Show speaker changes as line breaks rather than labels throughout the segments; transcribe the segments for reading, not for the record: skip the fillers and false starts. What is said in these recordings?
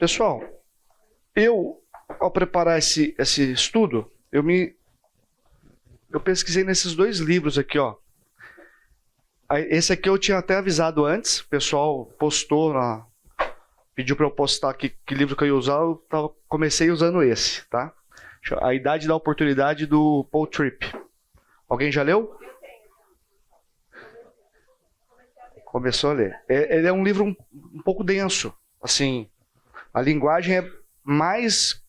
Pessoal, ao preparar esse estudo, eu pesquisei nesses dois livros aqui, ó. Esse aqui eu tinha até avisado antes, o pessoal postou, pediu para eu postar que livro que eu ia usar, comecei usando esse, tá? A Idade da Oportunidade, do Paul Tripp. Alguém já leu? Começou a ler. Ele é um livro um pouco denso, assim, a linguagem é mais,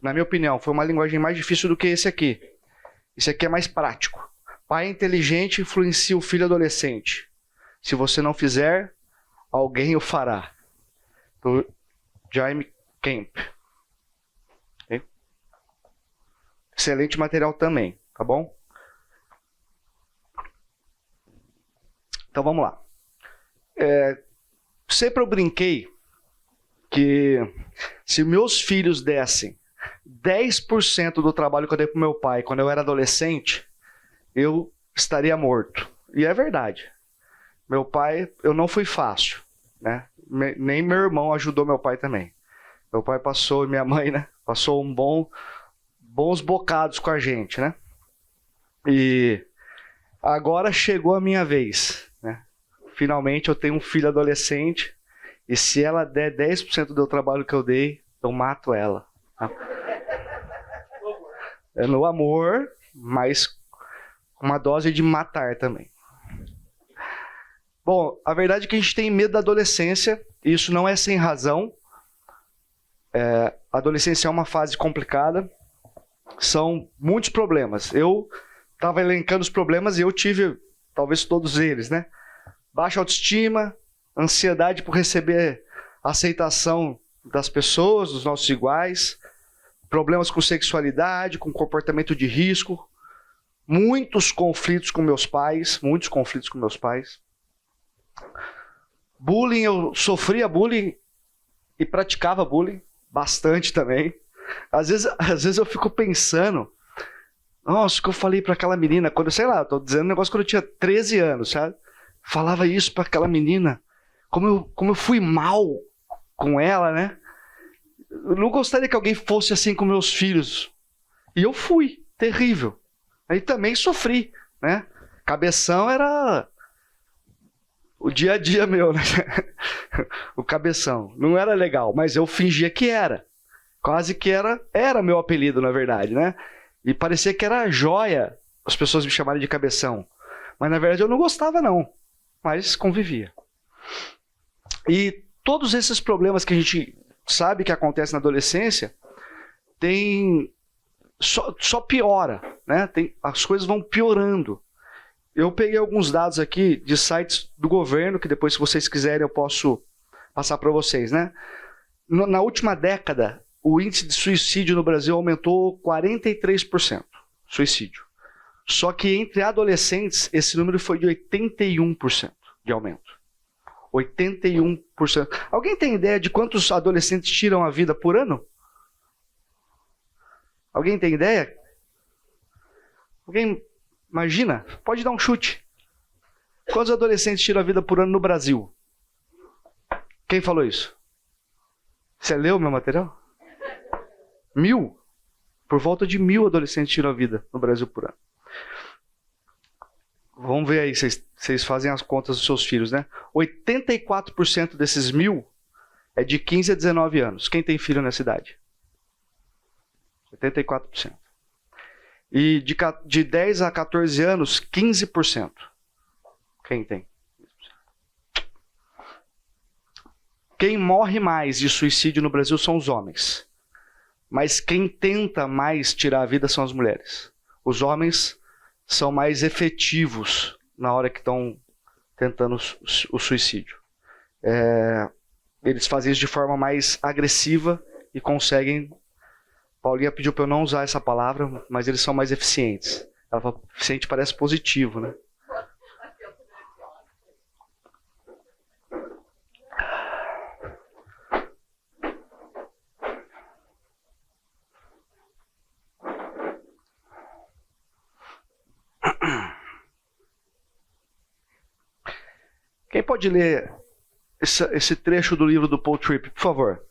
na minha opinião, foi uma linguagem mais difícil do que esse aqui. Esse aqui é mais prático. Pai inteligente influencia o filho adolescente. Se você não fizer, alguém o fará. Do Jaime Camp. Okay? Excelente material também, tá bom? Então vamos lá. Sempre eu brinquei que se meus filhos dessem 10% do trabalho que eu dei pro meu pai quando eu era adolescente, eu estaria morto. E é verdade. Meu pai, eu não fui fácil, né? Nem meu irmão ajudou meu pai também. Meu pai passou, e minha mãe, né? Passou bons bocados com a gente, né? E agora chegou a minha vez, né? Finalmente eu tenho um filho adolescente e se ela der 10% do trabalho que eu dei, eu mato ela. Tá? É no amor, mas com uma dose de matar também. Bom, a verdade é que a gente tem medo da adolescência, e isso não é sem razão. A adolescência é uma fase complicada, são muitos problemas. Eu estava elencando os problemas e eu tive, talvez todos eles, né? Baixa autoestima, ansiedade por receber a aceitação das pessoas, dos nossos iguais, problemas com sexualidade, com comportamento de risco, muitos conflitos com meus pais. Bullying, eu sofria bullying e praticava bullying, bastante também. Às vezes eu fico pensando, nossa, o que eu falei para aquela menina, quando, sei lá, eu tô dizendo um negócio quando eu tinha 13 anos, sabe? Falava isso para aquela menina, como eu fui mal com ela, né? Eu não gostaria que alguém fosse assim com meus filhos. E eu fui, terrível. Aí também sofri, né? Cabeção era o dia a dia meu, né? O cabeção. Não era legal, mas eu fingia que era. Quase que era meu apelido, na verdade, né? E parecia que era joia as pessoas me chamarem de cabeção. Mas na verdade eu não gostava, não. Mas convivia. E todos esses problemas que a gente sabe que acontecem na adolescência, só piora, né? As coisas vão piorando. Eu peguei alguns dados aqui de sites do governo, que depois, se vocês quiserem, eu posso passar para vocês, né? Na última década, o índice de suicídio no Brasil aumentou 43%. Suicídio. Só que entre adolescentes, esse número foi de 81% de aumento. 81%. Alguém tem ideia de quantos adolescentes tiram a vida por ano? Alguém tem ideia? Alguém imagina? Pode dar um chute. Quantos adolescentes tiram a vida por ano no Brasil? Quem falou isso? Você leu meu material? 1.000? Por volta de 1.000 adolescentes tiram a vida no Brasil por ano. Vamos ver aí, vocês fazem as contas dos seus filhos, né? 84% desses 1.000 é de 15 a 19 anos. Quem tem filho nessa idade? 84%. E de 10 a 14 anos, 15%. Quem tem? Quem morre mais de suicídio no Brasil são os homens. Mas quem tenta mais tirar a vida são as mulheres. Os homens são mais efetivos na hora que estão tentando o suicídio. Eles fazem isso de forma mais agressiva e conseguem... Paulinha pediu para eu não usar essa palavra, mas eles são mais eficientes. Ela fala, eficiente parece positivo, né? Quem pode ler esse trecho do livro do Paul Tripp, por favor?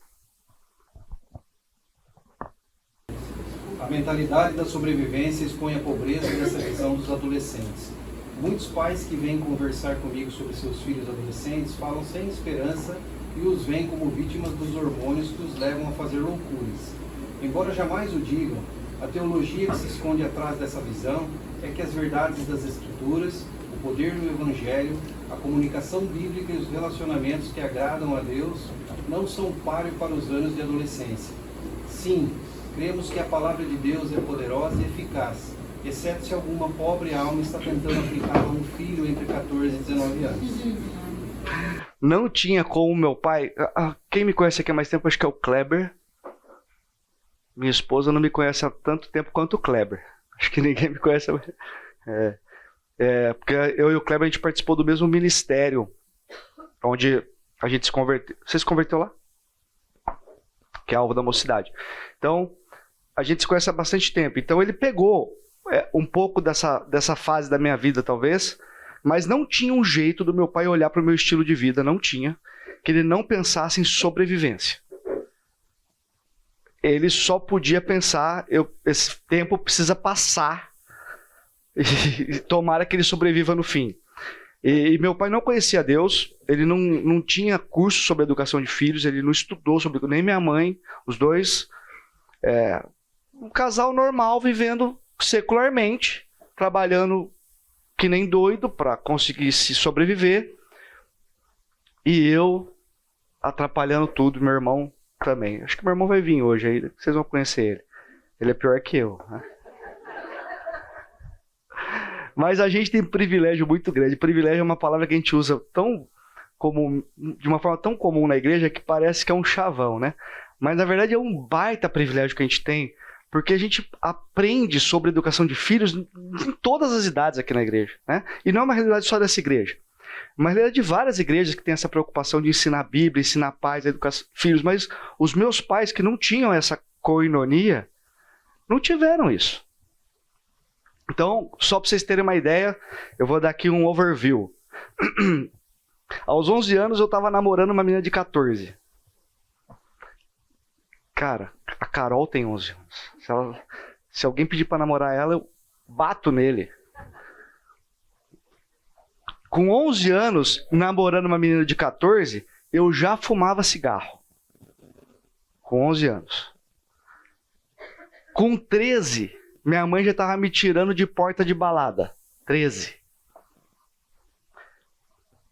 A mentalidade da sobrevivência expõe a pobreza dessa visão dos adolescentes. Muitos pais que vêm conversar comigo sobre seus filhos adolescentes falam sem esperança e os veem como vítimas dos hormônios que os levam a fazer loucuras. Embora jamais o digam, a teologia que se esconde atrás dessa visão é que as verdades das Escrituras, o poder do Evangelho, a comunicação bíblica e os relacionamentos que agradam a Deus não são páreo para os anos de adolescência. Sim, cremos que a palavra de Deus é poderosa e eficaz, exceto se alguma pobre alma está tentando aplicá-la a um filho entre 14 e 19 anos.
Não tinha como meu pai... Quem me conhece aqui há mais tempo, acho que é o Kleber. Minha esposa não me conhece há tanto tempo quanto o Kleber. Acho que ninguém me conhece. Porque eu e o Kleber, a gente participou do mesmo ministério, onde a gente se converteu. Você se converteu lá? Que é alvo da mocidade. Então, a gente se conhece há bastante tempo. Então, ele pegou um pouco dessa fase da minha vida, talvez, mas não tinha um jeito do meu pai olhar para o meu estilo de vida, não tinha, que ele não pensasse em sobrevivência. Ele só podia pensar, esse tempo precisa passar e tomara que ele sobreviva no fim. E meu pai não conhecia Deus, ele não tinha curso sobre educação de filhos, ele não estudou sobre, nem minha mãe, os dois, um casal normal vivendo secularmente, trabalhando que nem doido para conseguir se sobreviver, e eu atrapalhando tudo, meu irmão também. Acho que meu irmão vai vir hoje aí, vocês vão conhecer ele. Ele é pior que eu, né? Mas a gente tem um privilégio muito grande. Privilégio é uma palavra que a gente usa de uma forma tão comum na igreja que parece que é um chavão, né? Mas na verdade é um baita privilégio que a gente tem, porque a gente aprende sobre educação de filhos em todas as idades aqui na igreja, né? E não é uma realidade só dessa igreja. Uma realidade de várias igrejas que têm essa preocupação de ensinar a Bíblia, ensinar paz, educar filhos. Mas os meus pais que não tinham essa koinonia, não tiveram isso. Então, só para vocês terem uma ideia, eu vou dar aqui um overview. Aos 11 anos eu estava namorando uma menina de 14. Cara, a Carol tem 11 anos. Se alguém pedir para namorar ela, eu bato nele. Com 11 anos, namorando uma menina de 14, eu já fumava cigarro. Com 11 anos. Com 13, minha mãe já estava me tirando de porta de balada. 13.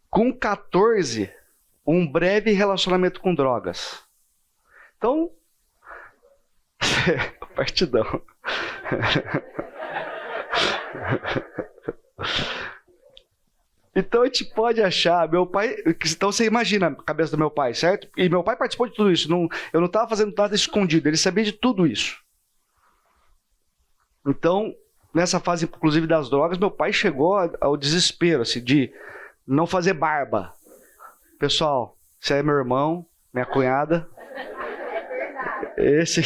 Com 14, um breve relacionamento com drogas. Então, partidão. Então a gente pode achar, meu pai... Então você imagina a cabeça do meu pai, certo? E meu pai participou de tudo isso. Eu não estava fazendo nada escondido, ele sabia de tudo isso. Então, nessa fase, inclusive, das drogas, meu pai chegou ao desespero, assim, de não fazer barba. Pessoal, você é meu irmão, minha cunhada. Esse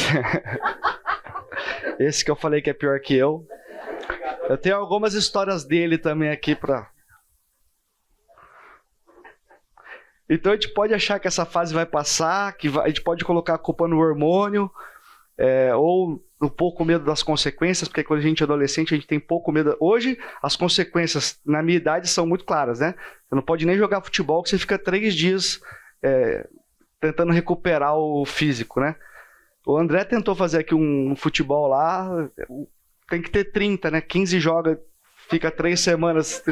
que eu falei que é pior que eu. Eu tenho algumas histórias dele também aqui para... Então a gente pode achar que essa fase vai passar, a gente pode colocar a culpa no hormônio, ou um pouco medo das consequências, porque quando a gente é adolescente a gente tem pouco medo. Hoje as consequências na minha idade são muito claras, né? Você não pode nem jogar futebol que você fica 3 dias tentando recuperar o físico, né? O André tentou fazer aqui um futebol lá, tem que ter 30, né? 15 joga, fica 3 semanas.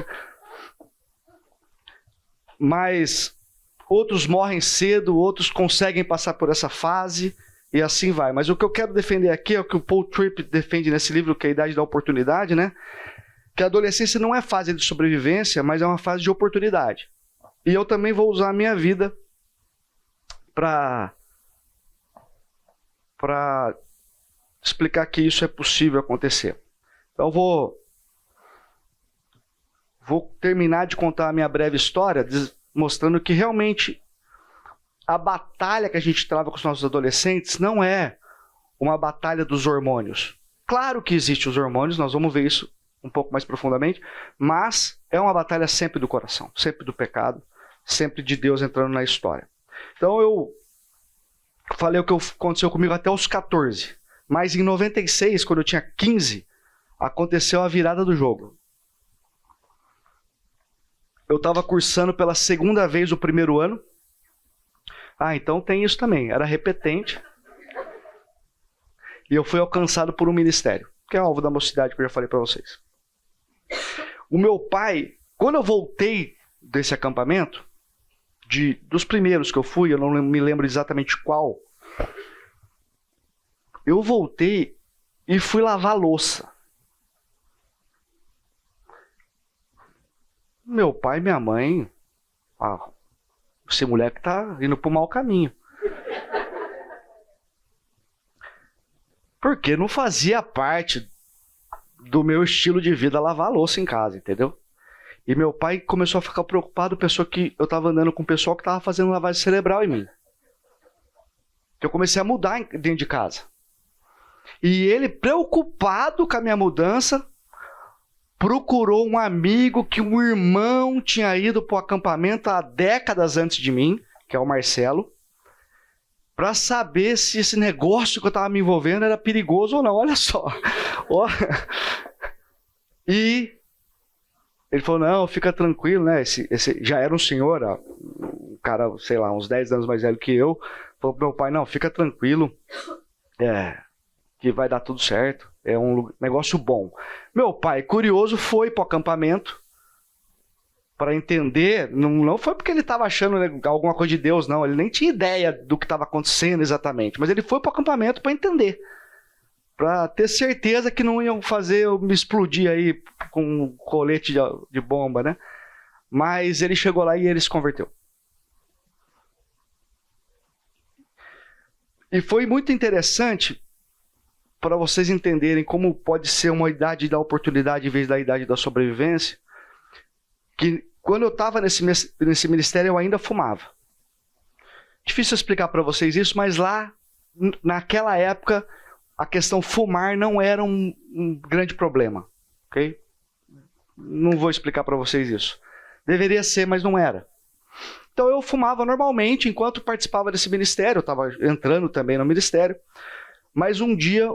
Mas outros morrem cedo, outros conseguem passar por essa fase e assim vai. Mas o que eu quero defender aqui é o que o Paul Tripp defende nesse livro, que é a Idade da Oportunidade, né? Que a adolescência não é fase de sobrevivência, mas é uma fase de oportunidade. E eu também vou usar a minha vida para explicar que isso é possível acontecer. Então vou terminar de contar a minha breve história, mostrando que realmente a batalha que a gente trava com os nossos adolescentes não é uma batalha dos hormônios. Claro que existem os hormônios, nós vamos ver isso um pouco mais profundamente, mas é uma batalha sempre do coração, sempre do pecado, sempre de Deus entrando na história. Então eu falei o que aconteceu comigo até os 14. Mas em 96, quando eu tinha 15, aconteceu a virada do jogo. Eu estava cursando pela segunda vez o primeiro ano. Então tem isso também. Era repetente. E eu fui alcançado por um ministério, que é alvo da mocidade que eu já falei para vocês. O meu pai, quando eu voltei desse acampamento, dos primeiros que eu fui, eu não me lembro exatamente qual, eu voltei e fui lavar louça. Meu pai e minha mãe, esse moleque tá indo pro mau caminho. Porque não fazia parte do meu estilo de vida lavar louça em casa, entendeu? E meu pai começou a ficar preocupado, pensou que eu tava andando com o pessoal que tava fazendo lavagem cerebral em mim. Eu comecei a mudar dentro de casa. E ele, preocupado com a minha mudança, procurou um amigo que um irmão tinha ido para o acampamento há décadas antes de mim, que é o Marcelo, para saber se esse negócio que eu estava me envolvendo era perigoso ou não. Olha só. E ele falou, não, fica tranquilo, né? Esse já era um senhor, um cara, sei lá, uns 10 anos mais velho que eu. Falou pro meu pai, não, fica tranquilo, que vai dar tudo certo. É um negócio bom. Meu pai, curioso, foi pro acampamento para entender. Não foi porque ele estava achando alguma coisa de Deus, não. Ele nem tinha ideia do que estava acontecendo exatamente. Mas ele foi pro acampamento para entender. Para ter certeza que não iam fazer eu me explodir aí com um colete de bomba, né? Mas ele chegou lá e ele se converteu. E foi muito interessante para vocês entenderem como pode ser uma idade da oportunidade em vez da idade da sobrevivência, que quando eu estava nesse ministério eu ainda fumava. Difícil explicar para vocês isso, mas lá, naquela época, a questão fumar não era um grande problema, ok? Não vou explicar para vocês isso. Deveria ser, mas não era. Então eu fumava normalmente enquanto participava desse ministério, eu estava entrando também no ministério, mas um dia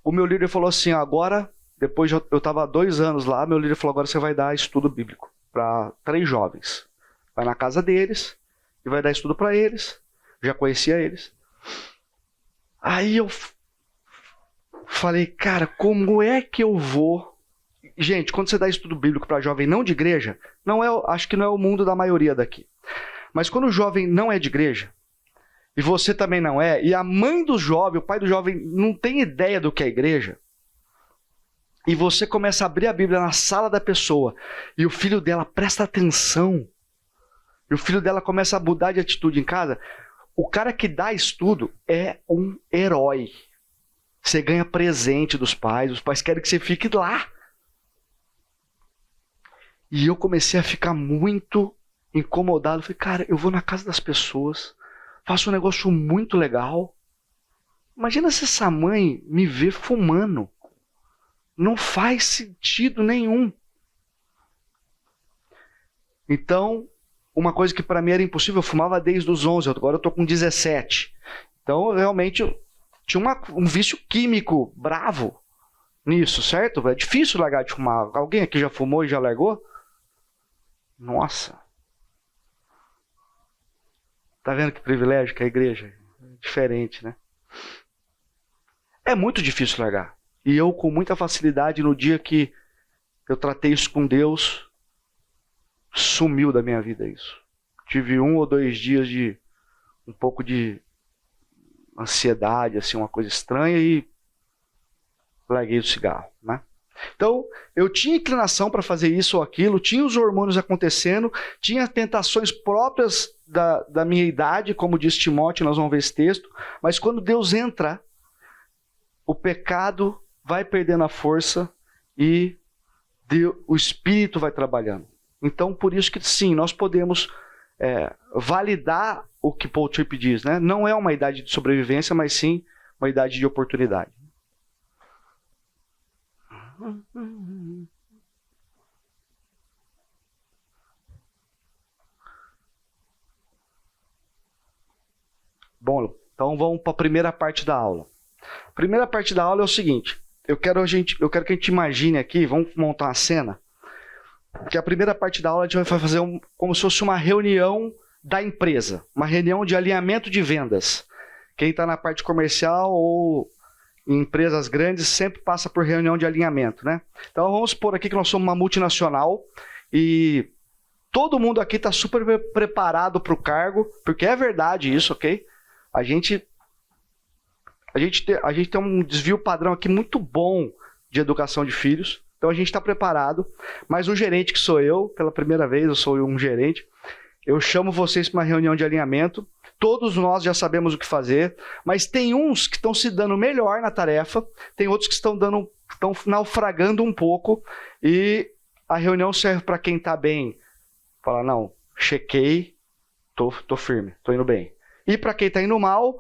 o meu líder falou assim, agora, depois eu estava há 2 anos lá, meu líder falou, agora você vai dar estudo bíblico para 3 jovens. Vai na casa deles e vai dar estudo para eles. Já conhecia eles. Aí eu falei, cara, como é que eu vou... Gente, quando você dá estudo bíblico para jovem não de igreja, acho que não é o mundo da maioria daqui. Mas quando o jovem não é de igreja, e você também não é, e a mãe do jovem, o pai do jovem não tem ideia do que é igreja, e você começa a abrir a Bíblia na sala da pessoa, e o filho dela presta atenção, e o filho dela começa a mudar de atitude em casa, o cara que dá estudo é um herói. Você ganha presente dos pais, os pais querem que você fique lá. E eu comecei a ficar muito incomodado. Falei, cara, eu vou na casa das pessoas, faço um negócio muito legal. Imagina se essa mãe me vê fumando. Não faz sentido nenhum. Então, uma coisa que para mim era impossível, eu fumava desde os 11, agora eu estou com 17. Então, realmente, eu tinha um vício químico bravo nisso, certo? É difícil largar de fumar. Alguém aqui já fumou e já largou? Nossa. Tá vendo que privilégio que é a igreja? É diferente, né? É muito difícil largar. E eu, com muita facilidade, no dia que eu tratei isso com Deus, sumiu da minha vida isso. Tive 1 ou 2 dias de um pouco de ansiedade, assim, uma coisa estranha, e larguei o cigarro, né? Então, eu tinha inclinação para fazer isso ou aquilo, tinha os hormônios acontecendo, tinha tentações próprias da minha idade, como diz Timóteo, nós vamos ver esse texto, mas quando Deus entra, o pecado vai perdendo a força e o Espírito vai trabalhando. Então, por isso que sim, nós podemos validar o que Paul Tripp diz, né? Não é uma idade de sobrevivência, mas sim uma idade de oportunidade. Bom, então vamos para a primeira parte da aula. A Primeira parte da aula é o seguinte. Eu quero que a gente imagine aqui, vamos montar uma cena, que a primeira parte da aula a gente vai fazer como se fosse uma reunião da empresa, uma reunião de alinhamento de vendas. Quem está na parte comercial ou em empresas grandes sempre passa por reunião de alinhamento, né? Então vamos supor aqui que nós somos uma multinacional e todo mundo aqui está super preparado para o cargo, porque é verdade isso, ok? A gente tem um desvio padrão aqui muito bom de educação de filhos, então a gente está preparado, mas o gerente que sou eu, pela primeira vez eu sou um gerente, eu chamo vocês para uma reunião de alinhamento, todos nós já sabemos o que fazer, mas tem uns que estão se dando melhor na tarefa, tem outros que estão naufragando um pouco, e a reunião serve para quem está bem, falar, não, chequei, tô firme, tô indo bem. E para quem está indo mal,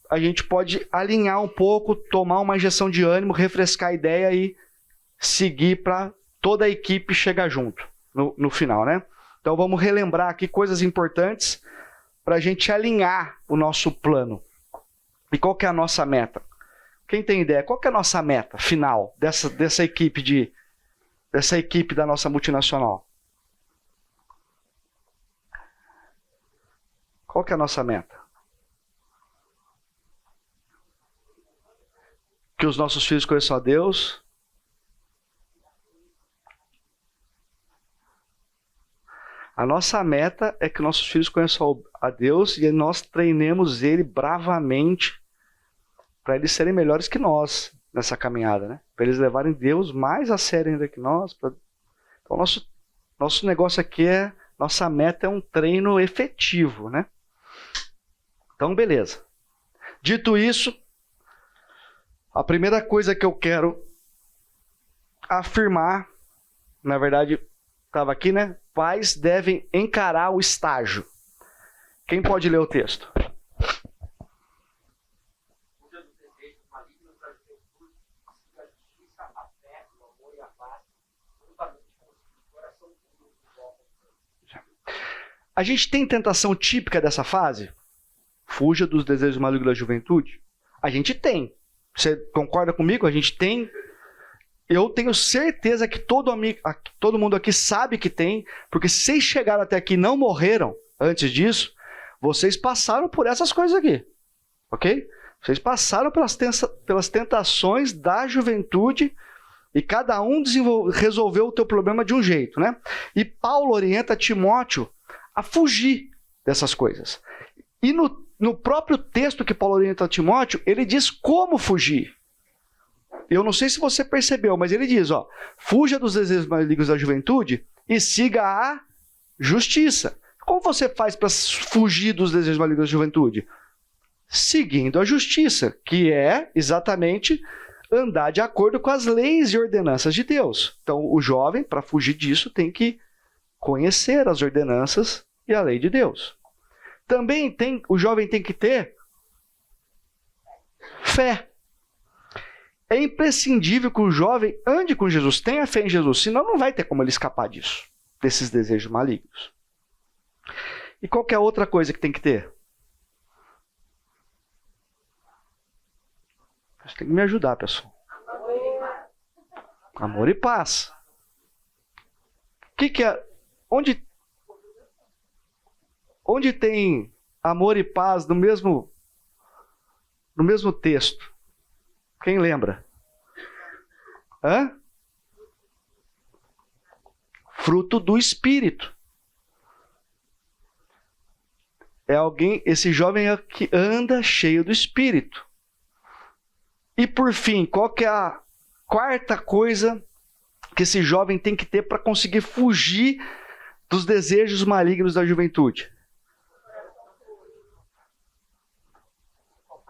a gente pode alinhar um pouco, tomar uma injeção de ânimo, refrescar a ideia e seguir para toda a equipe chegar junto no final, né? Então vamos relembrar aqui coisas importantes para a gente alinhar o nosso plano. E qual que é a nossa meta? Quem tem ideia? Qual que é a nossa meta final dessa equipe da nossa multinacional? Qual que é a nossa meta? Que os nossos filhos conheçam a Deus. A nossa meta é que nossos filhos conheçam a Deus e nós treinemos ele bravamente para eles serem melhores que nós nessa caminhada, né? Para eles levarem Deus mais a sério ainda que nós. Então, nosso negócio aqui nossa meta é um treino efetivo, né? Então, beleza. Dito isso, a primeira coisa que eu quero afirmar, na verdade, estava aqui, né? Pais devem encarar o estágio. Quem pode ler o texto? A gente tem tentação típica dessa fase? Fuja dos desejos malignos da juventude? A gente tem. Você concorda comigo? A gente tem. Eu tenho certeza que todo mundo aqui sabe que tem, porque se vocês chegaram até aqui e não morreram antes disso, vocês passaram por essas coisas aqui. Ok? Vocês passaram pelas tentações da juventude e cada um resolveu o teu problema de um jeito, né? E Paulo orienta Timóteo a fugir dessas coisas. E no próprio texto que Paulo orienta a Timóteo, ele diz como fugir. Eu não sei se você percebeu, mas ele diz, fuja dos desejos malignos da juventude e siga a justiça. Como você faz para fugir dos desejos malignos da juventude? Seguindo a justiça, que é exatamente andar de acordo com as leis e ordenanças de Deus. Então, o jovem, para fugir disso, tem que conhecer as ordenanças e a lei de Deus. Também o jovem tem que ter fé. É imprescindível que o jovem ande com Jesus, tenha fé em Jesus, senão não vai ter como ele escapar disso, desses desejos malignos. E qual que é a outra coisa que tem que ter? Você tem que me ajudar, pessoal. Amor e paz. O que é? Onde tem amor e paz no mesmo texto? Quem lembra? Fruto do Espírito. Esse jovem que anda cheio do Espírito. E por fim, qual que é a quarta coisa que esse jovem tem que ter para conseguir fugir dos desejos malignos da juventude?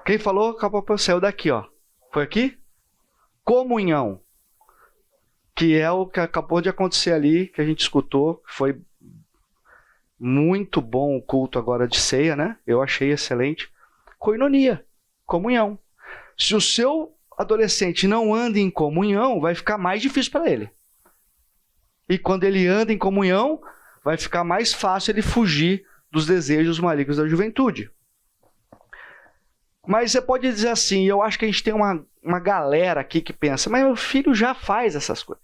Quem falou? Saiu daqui, Foi aqui? Comunhão. Que é o que acabou de acontecer ali, que a gente escutou. Foi muito bom o culto agora de ceia, né? Eu achei excelente. Koinonia. Comunhão. Se o seu adolescente não anda em comunhão, vai ficar mais difícil para ele. E quando ele anda em comunhão, vai ficar mais fácil ele fugir dos desejos malignos da juventude. Mas você pode dizer assim, eu acho que a gente tem uma galera aqui que pensa, mas meu filho já faz essas coisas.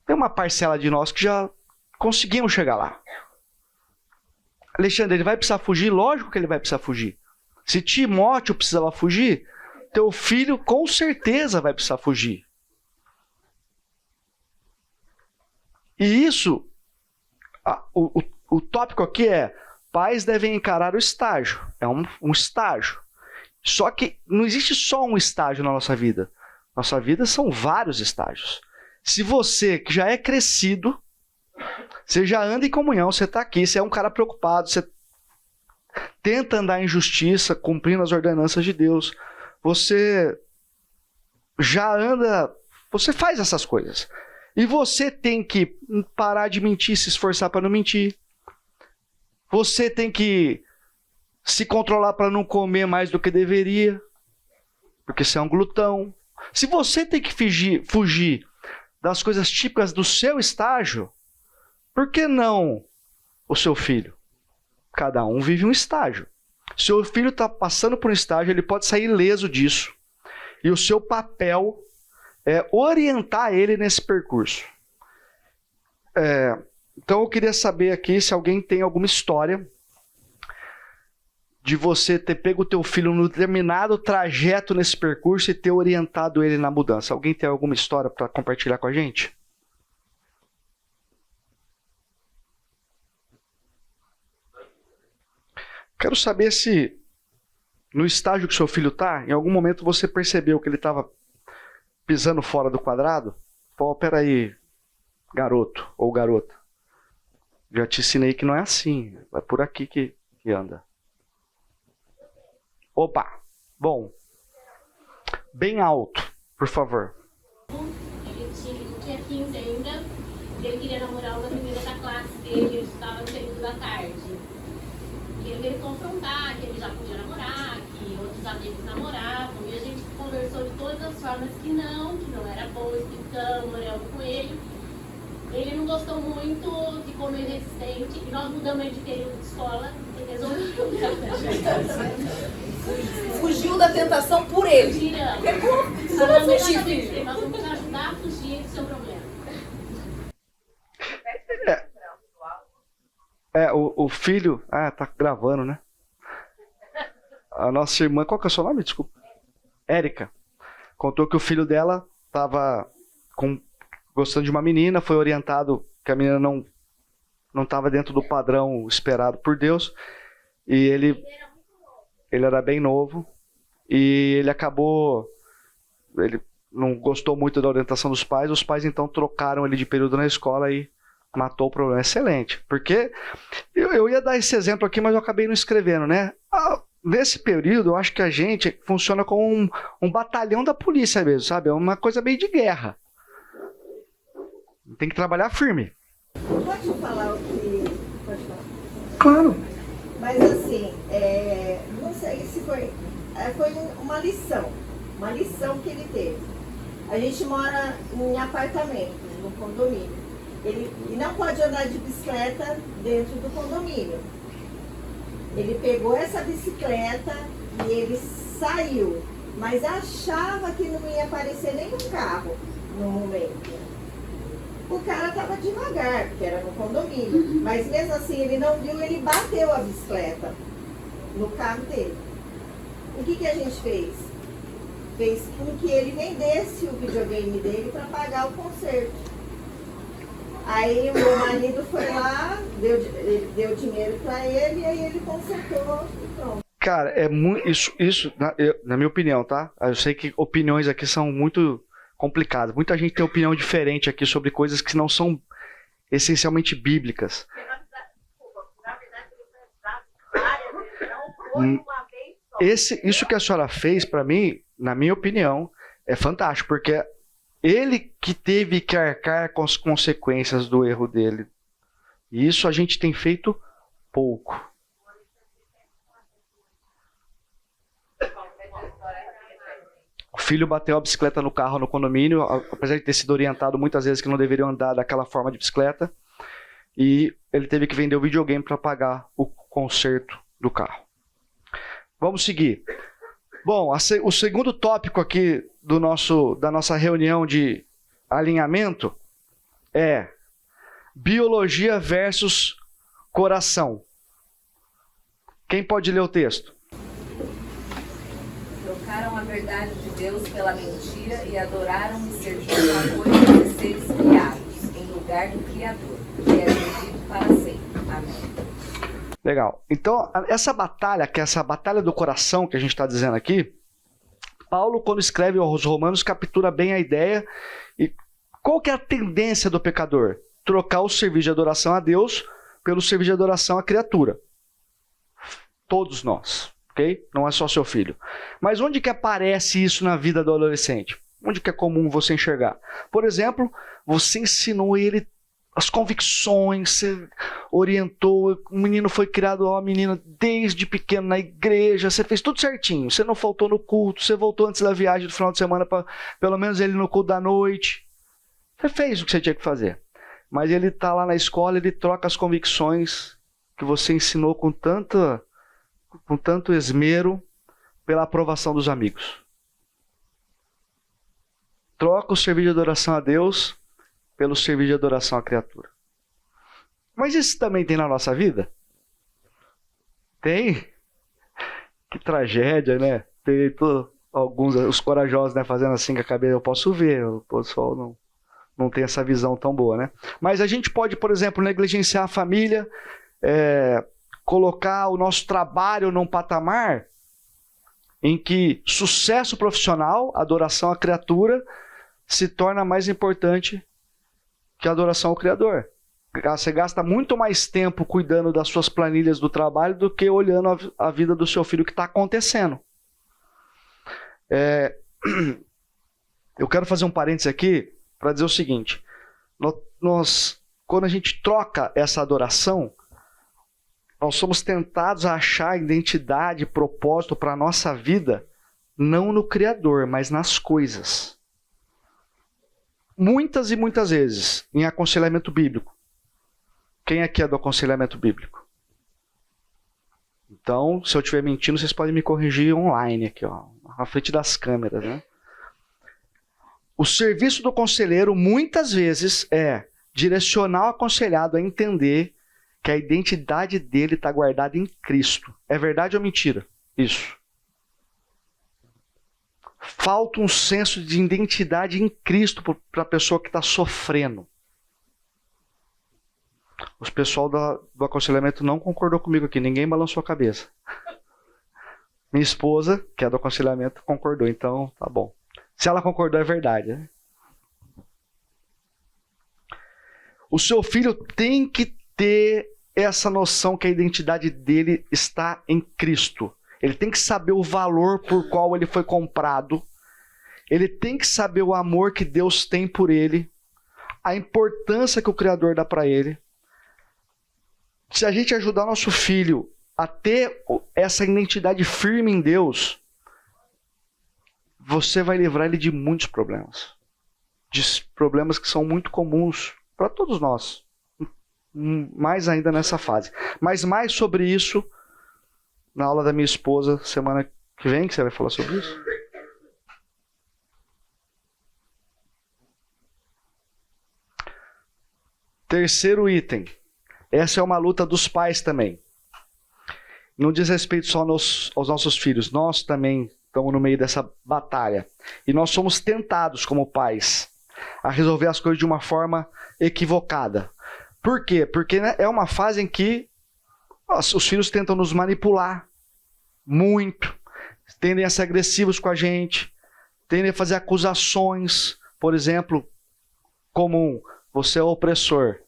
Tem uma parcela de nós que já conseguimos chegar lá. Alexandre, ele vai precisar fugir? Lógico que ele vai precisar fugir. Se Timóteo precisava fugir, teu filho com certeza vai precisar fugir. E isso, o tópico aqui é, pais devem encarar o estágio. É um estágio. Só que não existe só um estágio na nossa vida. Nossa vida são vários estágios. Se você, que já é crescido, você já anda em comunhão, você está aqui, você é um cara preocupado, você tenta andar em justiça, cumprindo as ordenanças de Deus, você já anda, você faz essas coisas. E você tem que parar de mentir, se esforçar para não mentir. Você tem que se controlar para não comer mais do que deveria, porque você é um glutão. Se você tem que fugir das coisas típicas do seu estágio, por que não o seu filho? Cada um vive um estágio. Seu filho está passando por um estágio, ele pode sair ileso disso. E o seu papel é orientar ele nesse percurso. Então eu queria saber aqui se alguém tem alguma história de você ter pego o teu filho num determinado trajeto nesse percurso e ter orientado ele na mudança. Alguém tem alguma história para compartilhar com a gente? Quero saber se no estágio que seu filho está, em algum momento você percebeu que ele estava pisando fora do quadrado. Pô, peraí, garoto ou garota. Já te ensinei que não é assim. É por aqui que anda. Opa, bom. Bem alto, por favor.
Ele tinha 15 ainda, e ele queria namorar uma menina da classe dele, ele estudava no período da tarde. E ele veio confrontar que ele já podia namorar, que outros amigos namoravam, e a gente conversou de todas as formas que não era bom, explicando, orando com ele. Ele não gostou muito, ficou meio resistente, e nós mudamos ele de período de escola e resolvemos.
Fugiu da tentação por ele.
Tiramos.
Como fugir, filho?
Nós vamos ajudar a fugir do seu problema.
O filho... Ah, tá gravando, né? A nossa irmã... Qual que é o seu nome? Desculpa. Érica. Contou que o filho dela estava gostando de uma menina, foi orientado que a menina não estava dentro do padrão esperado por Deus. E ele era bem novo. E ele acabou... Ele não gostou muito da orientação dos pais. Os pais, então, trocaram ele de período na escola e matou o problema. Excelente. Porque eu ia dar esse exemplo aqui, mas eu acabei não escrevendo, né? Nesse período, eu acho que a gente funciona como um batalhão da polícia mesmo, sabe? É uma coisa meio de guerra. Tem que trabalhar firme.
Pode falar o que... Pode falar.
Claro.
Mas assim, não sei se foi uma lição que ele teve. A gente mora em apartamento, no condomínio. Ele não pode andar de bicicleta dentro do condomínio. Ele pegou essa bicicleta e ele saiu, mas achava que não ia aparecer nenhum carro no momento. O cara estava devagar, porque era no condomínio, mas mesmo assim ele não viu, ele bateu a bicicleta no carro dele. O que a gente fez? Fez com que ele vendesse o videogame dele para pagar o conserto. Aí o meu marido foi lá, deu dinheiro para ele, e aí ele consertou e pronto.
Cara, é muito isso na minha opinião, tá? Eu sei que opiniões aqui são muito complicadas. Muita gente tem opinião diferente aqui sobre coisas que não são essencialmente bíblicas.
Na verdade, ele foi não foi uma vez só.
Isso que a senhora fez, para mim, na minha opinião, é fantástico, porque ele que teve que arcar com as consequências do erro dele. E isso a gente tem feito pouco. O filho bateu a bicicleta no carro no condomínio, apesar de ter sido orientado muitas vezes que não deveriam andar daquela forma de bicicleta. E ele teve que vender o videogame para pagar o conserto do carro. Vamos seguir. Bom, o segundo tópico aqui da nossa reunião de alinhamento é biologia versus coração. Quem pode ler o texto?
Trocaram a verdade de Deus pela mentira e adoraram e serviram a coisas e seres criados, em lugar do Criador, que é bendito para sempre. Amém.
Legal. Então, essa batalha, que é essa batalha do coração que a gente está dizendo aqui, Paulo, quando escreve aos Romanos, captura bem a ideia. E qual que é a tendência do pecador? Trocar o serviço de adoração a Deus pelo serviço de adoração à criatura. Todos nós, ok? Não é só seu filho. Mas onde que aparece isso na vida do adolescente? Onde que é comum você enxergar? Por exemplo, você ensinou ele as convicções, você orientou, o menino foi criado, a menina, desde pequeno na igreja, você fez tudo certinho, você não faltou no culto, você voltou antes da viagem do final de semana, para pelo menos ele no culto da noite. Você fez o que você tinha que fazer. Mas ele está lá na escola, ele troca as convicções que você ensinou com tanto esmero pela aprovação dos amigos. Troca o serviço de adoração a Deus pelo serviço de adoração à criatura. Mas isso também tem na nossa vida? Tem. Que tragédia, né? Tem alguns, os corajosos, né, fazendo assim com a cabeça, eu posso ver, o pessoal não tem essa visão tão boa, né? Mas a gente pode, por exemplo, negligenciar a família, colocar o nosso trabalho num patamar em que sucesso profissional, adoração à criatura, se torna mais importante que a adoração ao Criador. Você gasta muito mais tempo cuidando das suas planilhas do trabalho do que olhando a vida do seu filho que está acontecendo. Eu quero fazer um parênteses aqui para dizer o seguinte. Quando a gente troca essa adoração, nós somos tentados a achar identidade, propósito para a nossa vida, não no Criador, mas nas coisas. Muitas e muitas vezes, em aconselhamento bíblico. Quem aqui é do aconselhamento bíblico? Então, se eu estiver mentindo, vocês podem me corrigir online aqui, ó, na frente das câmeras, né? O serviço do conselheiro, muitas vezes, é direcionar o aconselhado a entender que a identidade dele está guardada em Cristo. É verdade ou mentira? Isso. Falta um senso de identidade em Cristo para a pessoa que está sofrendo. O pessoal do aconselhamento não concordou comigo aqui, ninguém balançou a cabeça. Minha esposa, que é do aconselhamento, concordou, então tá bom. Se ela concordou, é verdade, né? O seu filho tem que ter essa noção que a identidade dele está em Cristo. Ele tem que saber o valor por qual ele foi comprado. Ele tem que saber o amor que Deus tem por ele. A importância que o Criador dá para ele. Se a gente ajudar nosso filho a ter essa identidade firme em Deus, você vai livrar ele de muitos problemas. De problemas que são muito comuns para todos nós. Mais ainda nessa fase. Mas mais sobre isso na aula da minha esposa, semana que vem, que você vai falar sobre isso. Terceiro item. Essa é uma luta dos pais também. Não diz respeito só aos nossos filhos. Nós também estamos no meio dessa batalha. E nós somos tentados, como pais, a resolver as coisas de uma forma equivocada. Por quê? Porque, né, é uma fase em que os filhos tentam nos manipular muito, tendem a ser agressivos com a gente, tendem a fazer acusações, por exemplo, comum, você é o opressor,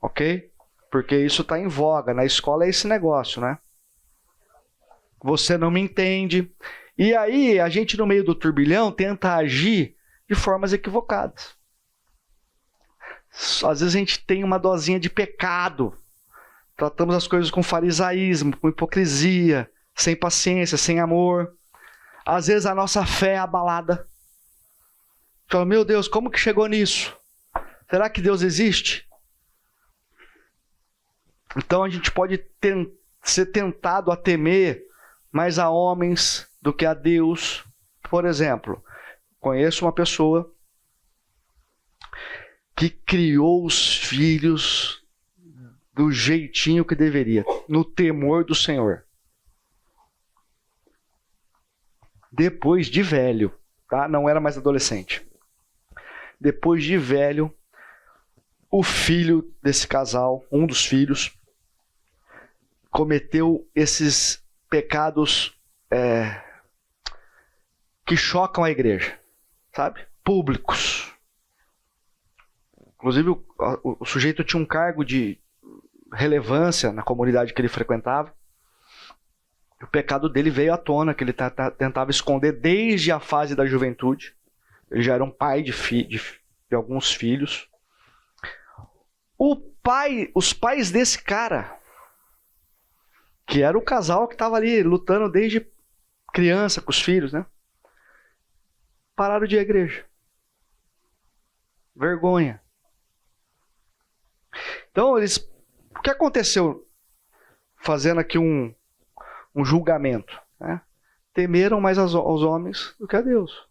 ok? Porque isso está em voga, na escola é esse negócio, né? Você não me entende. E aí a gente no meio do turbilhão tenta agir de formas equivocadas. Às vezes a gente tem uma dosinha de pecado. Tratamos as coisas com farisaísmo, com hipocrisia, sem paciência, sem amor. Às vezes a nossa fé é abalada. Fala, meu Deus, como que chegou nisso? Será que Deus existe? Então a gente pode ser tentado a temer mais a homens do que a Deus. Por exemplo, conheço uma pessoa que criou os filhos do jeitinho que deveria, no temor do Senhor. Depois de velho, tá? Não era mais adolescente. Depois de velho, o filho desse casal, um dos filhos, cometeu esses pecados que chocam a igreja, sabe? Públicos. Inclusive, o sujeito tinha um cargo de relevância na comunidade que ele frequentava. O pecado dele veio à tona, que ele tentava esconder desde a fase da juventude. Ele já era um pai de alguns filhos. Os pais desse cara, que era o casal que estava ali lutando desde criança com os filhos, né? Pararam de ir à igreja. Vergonha. Então, o que aconteceu? Fazendo aqui um julgamento, né? Temeram mais aos homens do que a Deus.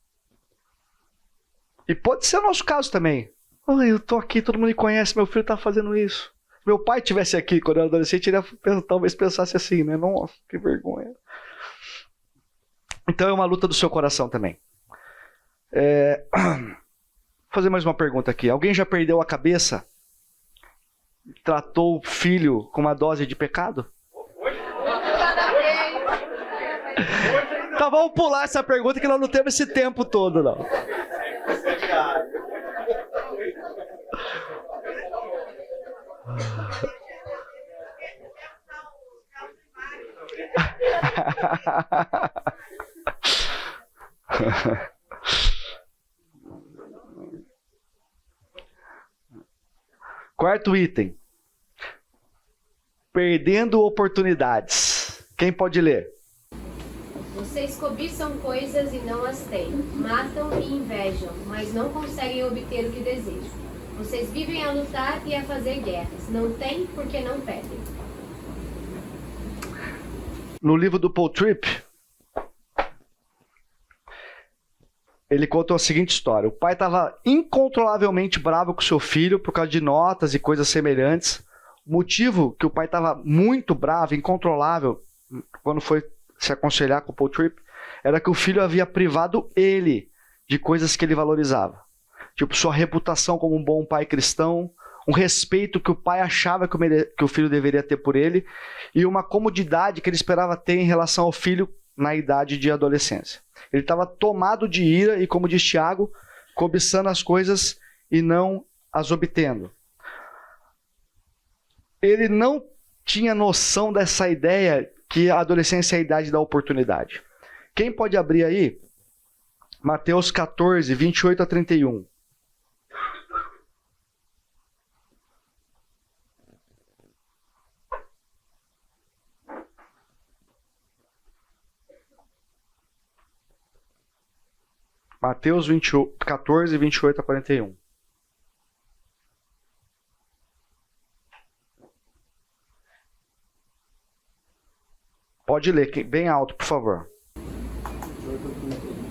E pode ser o nosso caso também. Oh, eu estou aqui, todo mundo me conhece, meu filho está fazendo isso. Se meu pai estivesse aqui quando eu era adolescente, ele talvez pensasse assim, né? Nossa, que vergonha. Então é uma luta do seu coração também. Vou fazer mais uma pergunta aqui. Alguém já perdeu a cabeça? Tratou o filho com uma dose de pecado? Tá, vamos pular essa pergunta que nós não temos esse tempo todo, não. Quarto item. Perdendo oportunidades. Quem pode ler?
Vocês cobiçam coisas e não as têm. Matam e invejam, mas não conseguem obter o que desejam. Vocês vivem a lutar e a fazer guerras. Não têm porque não pedem.
No livro do Paul Tripp, ele contou a seguinte história. O pai estava incontrolavelmente bravo com seu filho por causa de notas e coisas semelhantes. O motivo que o pai estava muito bravo, incontrolável, quando foi se aconselhar com o Paul Tripp, era que o filho havia privado ele de coisas que ele valorizava. Tipo, sua reputação como um bom pai cristão, um respeito que o pai achava que o filho deveria ter por ele, e uma comodidade que ele esperava ter em relação ao filho na idade de adolescência. Ele estava tomado de ira e, como diz Tiago, cobiçando as coisas e não as obtendo. Ele não tinha noção dessa ideia que a adolescência é a idade da oportunidade. Quem pode abrir aí? Mateus 14, 28 a 31. Mateus 14, 28 a 41. Pode ler, bem alto, por favor.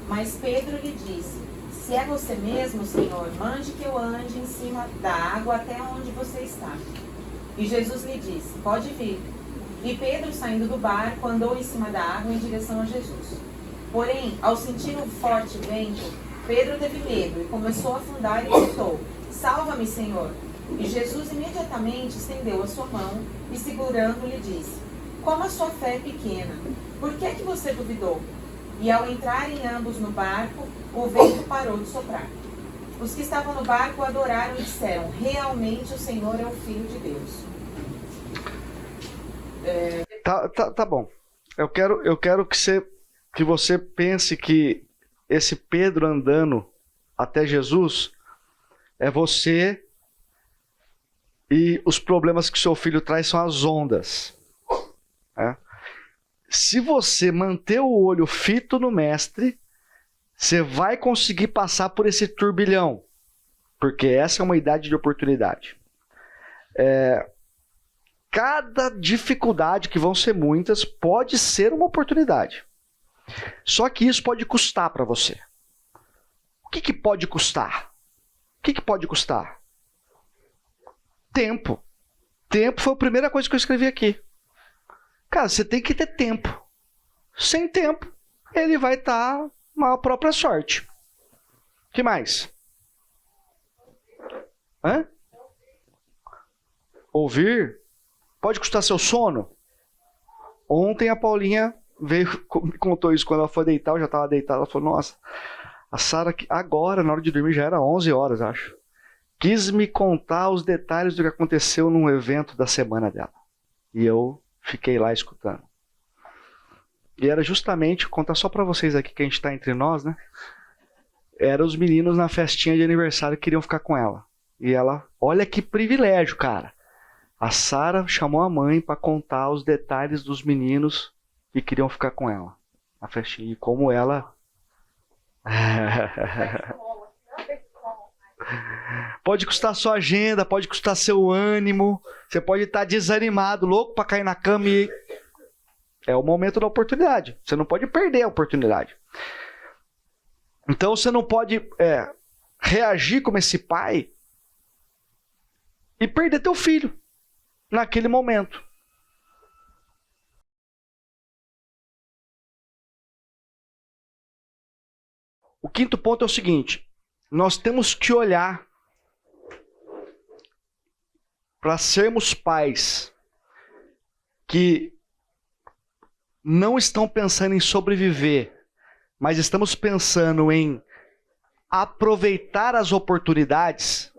Mas Pedro lhe disse: se é você mesmo, Senhor, mande que eu ande em cima da água até onde você está. E Jesus lhe disse: pode vir. E Pedro, saindo do barco, andou em cima da água em direção a Jesus. Porém, ao sentir um forte vento, Pedro teve medo e começou a afundar e gritou: salva-me, Senhor! E Jesus imediatamente estendeu a sua mão e, segurando, lhe disse: como a sua fé é pequena, por que é que você duvidou? E ao entrarem ambos no barco, o vento parou de soprar. Os que estavam no barco adoraram e disseram: realmente o Senhor é o Filho de Deus.
Tá bom. Eu quero que você pense que esse Pedro andando até Jesus é você, e os problemas que seu filho traz são as ondas. Se você manter o olho fito no mestre, você vai conseguir passar por esse turbilhão, porque essa é uma idade de oportunidade. cada dificuldade, que vão ser muitas, pode ser uma oportunidade. Só que isso pode custar para você. O que pode custar? O que pode custar? Tempo. Tempo foi a primeira coisa que eu escrevi aqui. Cara, você tem que ter tempo. Sem tempo, ele vai estar na própria sorte. O que mais? Hã? Ouvir? Pode custar seu sono? Ontem a Paulinha me contou isso quando ela foi deitar, eu já estava deitada, ela falou, nossa, a Sara agora, na hora de dormir, já era 11 horas, acho. Quis me contar os detalhes do que aconteceu num evento da semana dela. E eu fiquei lá escutando. E era justamente, contar só para vocês aqui que a gente está entre nós, né? Eram os meninos na festinha de aniversário que queriam ficar com ela. E ela, olha que privilégio, cara. A Sara chamou a mãe para contar os detalhes dos meninos que queriam ficar com ela na festinha. E como ela... Pode custar sua agenda, pode custar seu ânimo. Você pode estar desanimado, louco para cair na cama e... É o momento da oportunidade. Você não pode perder a oportunidade. Então você não pode reagir como esse pai e perder teu filho naquele momento. O quinto ponto é o seguinte: nós temos que olhar para sermos pais que não estão pensando em sobreviver, mas estamos pensando em aproveitar as oportunidades.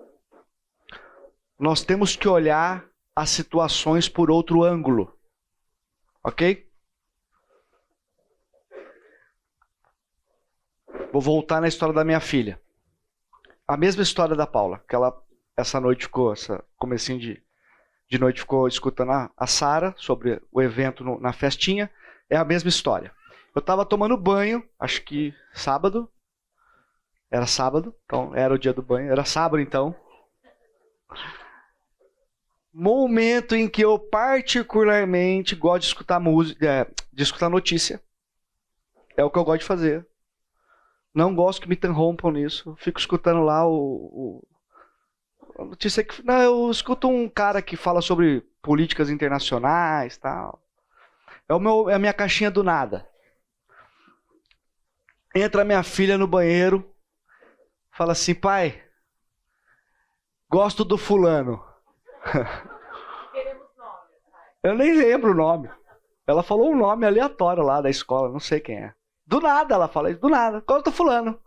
Nós temos que olhar as situações por outro ângulo. Ok? Vou voltar na história da minha filha. A mesma história da Paula, que ela essa noite ficou, comecinho de noite ficou escutando a Sara sobre o evento na festinha. É a mesma história. Eu estava tomando banho, acho que sábado. Era sábado, então era o dia do banho. Era sábado, então. Momento em que eu particularmente gosto de escutar música, de escutar notícia. É o que eu gosto de fazer. Não gosto que me interrompam nisso. Fico escutando lá a notícia que... Não, eu escuto um cara que fala sobre políticas internacionais, tal. É a minha caixinha do nada. Entra minha filha no banheiro, fala assim, pai, gosto do fulano. Eu nem lembro o nome. Ela falou um nome aleatório lá da escola, não sei quem é. Do nada ela fala isso, do nada, gosto do fulano.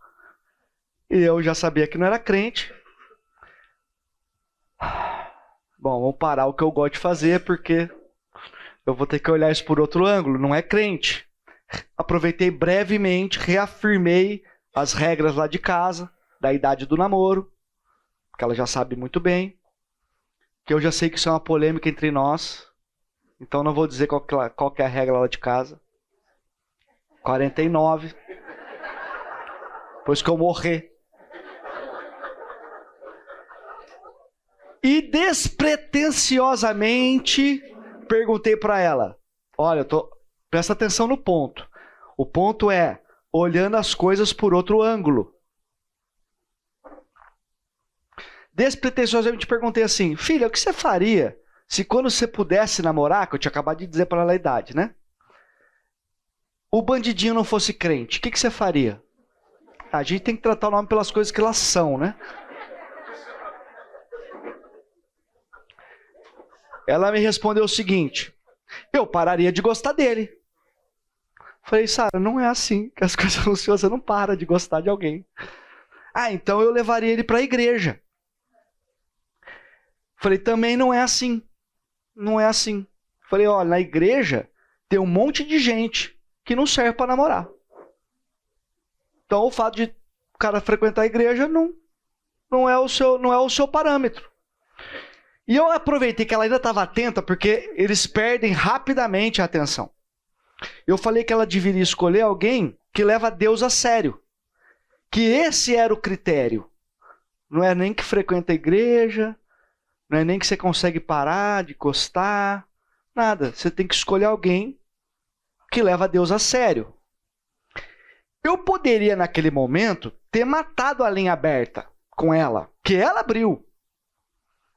E eu já sabia que não era crente. Bom, vamos parar o que eu gosto de fazer, porque eu vou ter que olhar isso por outro ângulo, não é crente. Aproveitei brevemente, reafirmei as regras lá de casa, da idade do namoro, que ela já sabe muito bem, que eu já sei que isso é uma polêmica entre nós, então não vou dizer qual que é a regra lá de casa. 49. Depois que eu morrer. E despretensiosamente perguntei para ela, olha, presta atenção no ponto. O ponto é olhando as coisas por outro ângulo. Despretensiosamente perguntei assim, filha, o que você faria se quando você pudesse namorar, que eu tinha acabado de dizer para ela a idade, né? O bandidinho não fosse crente, o que você faria? A gente tem que tratar o nome pelas coisas que elas são, né? Ela me respondeu o seguinte, eu pararia de gostar dele. Falei, Sara, não é assim que as coisas funcionam, você não para de gostar de alguém. Ah, então eu levaria ele para a igreja. Falei, também não é assim. Não é assim. Falei, olha, na igreja tem um monte de gente que não serve para namorar. Então o fato de o cara frequentar a igreja não é o seu parâmetro. E eu aproveitei que ela ainda estava atenta, porque eles perdem rapidamente a atenção. Eu falei que ela deveria escolher alguém que leva Deus a sério. Que esse era o critério. Não é nem que frequenta a igreja, Não é nem que você consegue parar de gostar, nada. Você tem que escolher alguém que leva Deus a sério. Eu poderia, naquele momento, ter matado a linha aberta com ela, que ela abriu.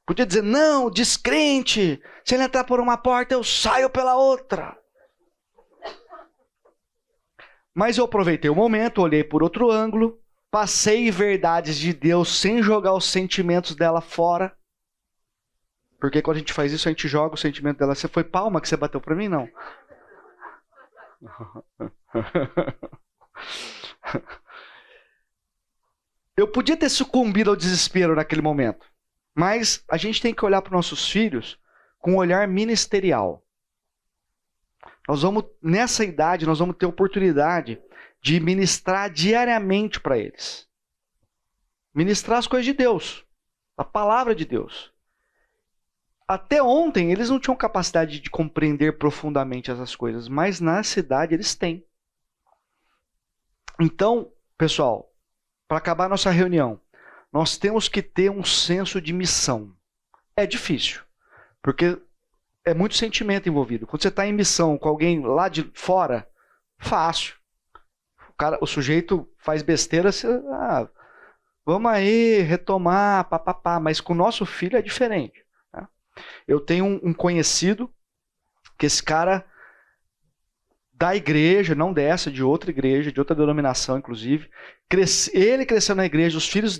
Podia dizer, não, descrente, se ele entrar por uma porta, eu saio pela outra. Mas eu aproveitei o momento, olhei por outro ângulo, passei verdades de Deus sem jogar os sentimentos dela fora. Porque quando a gente faz isso, a gente joga o sentimento dela. Você foi palma que você bateu pra mim? Não. Eu podia ter sucumbido ao desespero naquele momento. Mas a gente tem que olhar para os nossos filhos com um olhar ministerial. Nessa idade, nós vamos ter oportunidade de ministrar diariamente para eles. Ministrar as coisas de Deus, a palavra de Deus. Até ontem, eles não tinham capacidade de compreender profundamente essas coisas, mas nessa idade eles têm. Então, pessoal, para acabar a nossa reunião, nós temos que ter um senso de missão. É difícil, porque é muito sentimento envolvido. Quando você está em missão com alguém lá de fora, fácil. O sujeito faz besteira, você, vamos aí retomar, papapá. Mas com o nosso filho é diferente. Tá? Eu tenho um conhecido, que esse cara da igreja, não dessa, de outra igreja, de outra denominação, inclusive. Ele cresceu na igreja, os filhos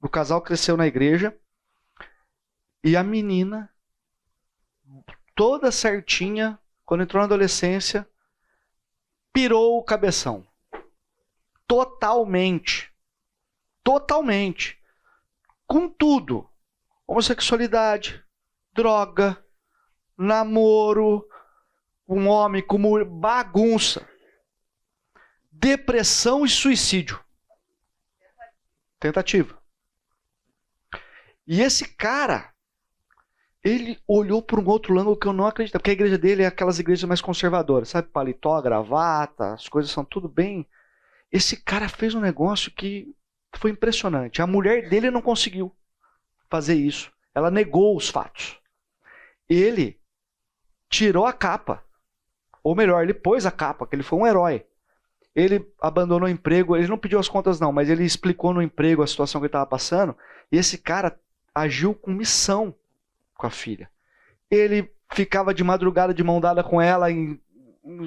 do casal cresceu na igreja. E a menina, toda certinha, quando entrou na adolescência, pirou o cabeção. Totalmente. Totalmente. Com tudo. Homossexualidade, droga, namoro, um homem como bagunça, depressão e suicídio. Tentativa. E esse cara, ele olhou por um outro ângulo que eu não acredito, porque a igreja dele é aquelas igrejas mais conservadoras, sabe? Paletó, gravata, as coisas são tudo bem. Esse cara fez um negócio que foi impressionante. A mulher dele não conseguiu fazer isso. Ela negou os fatos. Ele tirou a capa. Ou melhor, ele pôs a capa, que ele foi um herói. Ele abandonou o emprego, ele não pediu as contas não, mas ele explicou no emprego a situação que ele estava passando, e esse cara agiu com missão com a filha. Ele ficava de madrugada de mão dada com ela em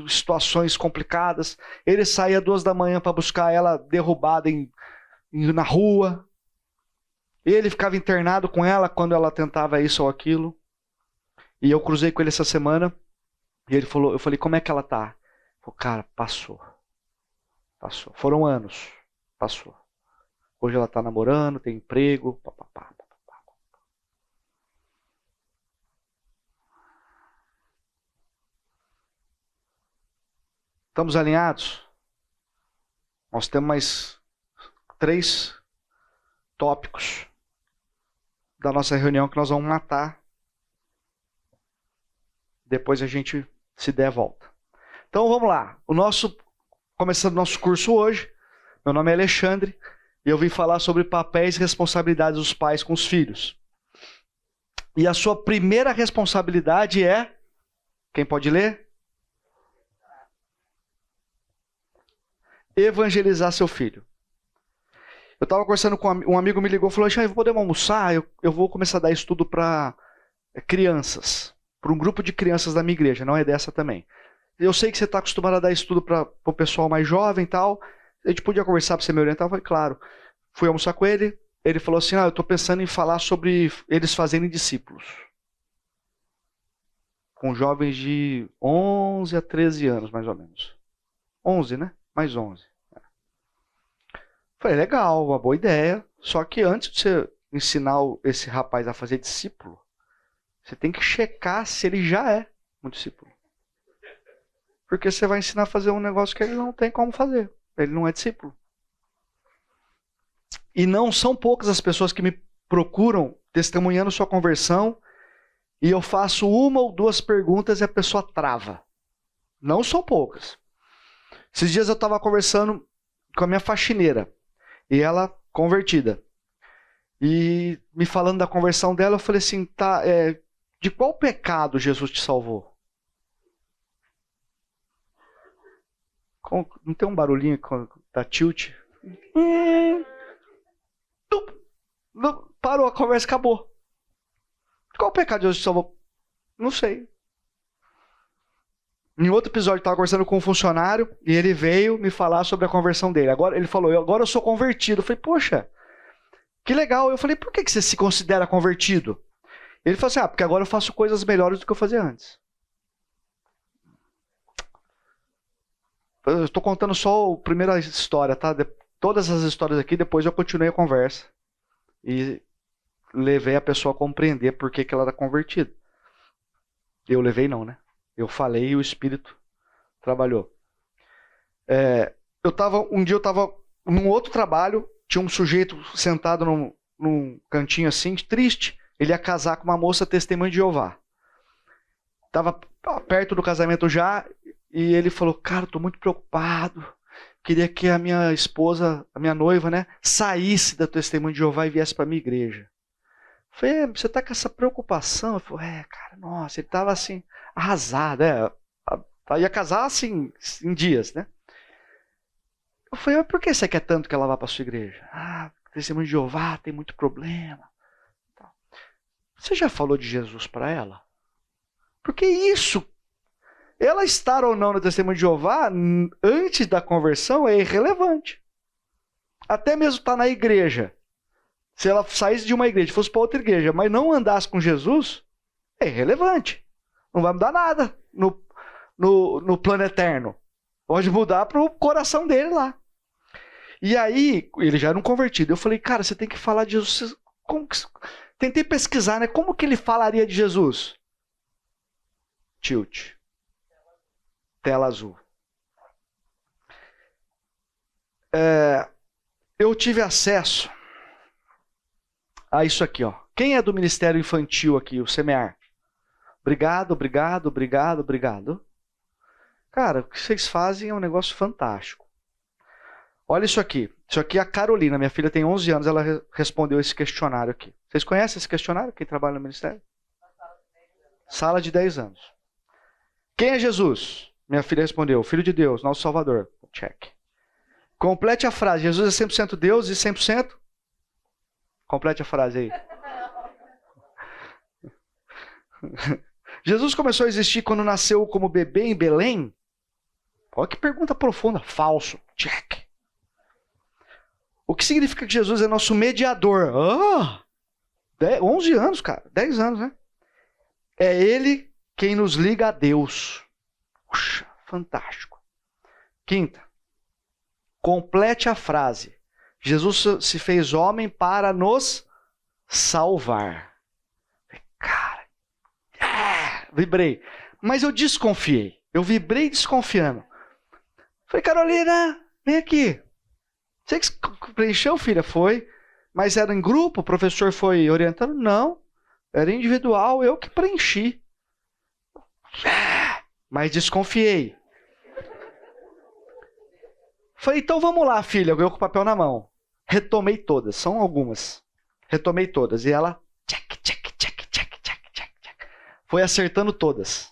situações complicadas, ele saía 2 da manhã para buscar ela derrubada na rua, ele ficava internado com ela quando ela tentava isso ou aquilo, e eu cruzei com ele essa semana, e ele falou, eu falei, como é que ela tá? Ele falou, cara, passou. Foram anos. Passou. Hoje ela tá namorando, tem emprego. Papapá. Estamos alinhados? Nós temos mais 3 tópicos da nossa reunião que nós vamos matar. Depois a gente, se der, volta. Então vamos lá. Começando o nosso curso hoje, meu nome é Alexandre e eu vim falar sobre papéis e responsabilidades dos pais com os filhos. E a sua primeira responsabilidade é, quem pode ler? Evangelizar seu filho. Eu estava conversando com um amigo, me ligou e falou, Alexandre, podemos almoçar? Eu vou começar a dar estudo para crianças, para um grupo de crianças da minha igreja, não é dessa também. Eu sei que você está acostumado a dar estudo para o pessoal mais jovem e tal. A gente podia conversar para você me orientar? Eu falei, claro. Fui almoçar com ele. Ele falou assim, eu estou pensando em falar sobre eles fazerem discípulos. Com jovens de 11 a 13 anos, mais ou menos. 11, né? Mais 11. Falei, legal, uma boa ideia. Só que antes de você ensinar esse rapaz a fazer discípulo, você tem que checar se ele já é um discípulo. Porque você vai ensinar a fazer um negócio que ele não tem como fazer. Ele não é discípulo. E não são poucas as pessoas que me procuram testemunhando sua conversão e eu faço 1 ou 2 perguntas e a pessoa trava. Não são poucas. Esses dias eu estava conversando com a minha faxineira e ela convertida. E me falando da conversão dela, eu falei assim, tá, de qual pecado Jesus te salvou? Não tem um barulhinho da tilt? Parou, a conversa acabou. De qual pecado Jesus te salvou? Não sei. Em outro episódio, eu estava conversando com um funcionário e ele veio me falar sobre a conversão dele. Agora ele falou, agora eu sou convertido. Eu falei, poxa, que legal. Eu falei, por que você se considera convertido? Ele falou assim, porque agora eu faço coisas melhores do que eu fazia antes. Eu estou contando só a primeira história, tá? Todas as histórias aqui, depois eu continuei a conversa. E levei a pessoa a compreender por que ela era convertida. Eu levei não, né? Eu falei e o Espírito trabalhou. Um dia eu estava num outro trabalho, tinha um sujeito sentado num cantinho assim, triste. Ele ia casar com uma moça testemunha de Jeová. Estava perto do casamento já, e ele falou, cara, estou muito preocupado. Queria que a minha esposa, a minha noiva, né, saísse da testemunha de Jeová e viesse para a minha igreja. Eu falei, você está com essa preocupação? Eu falei, cara, nossa, ele estava assim, arrasado, ia casar assim, em dias, né? Eu falei, mas por que você quer tanto que ela vá para a sua igreja? Testemunho de Jeová tem muito problema. Você já falou de Jesus para ela? Porque isso, ela estar ou não no testemunho de Jeová, antes da conversão, é irrelevante. Até mesmo estar na igreja. Se ela saísse de uma igreja, fosse para outra igreja, mas não andasse com Jesus, é irrelevante. Não vai mudar nada no plano eterno. Pode mudar para o coração dele lá. E aí, ele já era um convertido. Eu falei, cara, você tem que falar de Jesus. Tentei pesquisar, né? Como que ele falaria de Jesus? Tilt. Tela azul. Eu tive acesso a isso aqui, ó. Quem é do Ministério Infantil aqui, o Semear? Obrigado, obrigado, obrigado, obrigado. Cara, o que vocês fazem é um negócio fantástico. Olha isso aqui. Isso aqui é a Carolina, minha filha tem 11 anos, ela respondeu esse questionário aqui. Vocês conhecem esse questionário, quem trabalha no Ministério? Sala de 10 anos. Quem é Jesus? Minha filha respondeu, Filho de Deus, nosso Salvador. Check. Complete a frase, Jesus é 100% Deus e 100%? Complete a frase aí. Jesus começou a existir quando nasceu como bebê em Belém? Olha que pergunta profunda. Falso. Check. O que significa que Jesus é nosso mediador? 11 anos, cara. 10 anos, né? É Ele quem nos liga a Deus. Puxa, fantástico. Quinta. Complete a frase. Jesus se fez homem para nos salvar. Cara, vibrei. Mas eu desconfiei. Eu vibrei desconfiando. Falei, Carolina, vem aqui. Você que preencheu, filha? Foi. Mas era em grupo? O professor foi orientando? Não. Era individual, eu que preenchi. Mas desconfiei. Falei, então vamos lá, filha. Eu com o papel na mão. Retomei todas. São algumas. Retomei todas. E ela... Check, check, check, check, check, check, check. Foi acertando todas.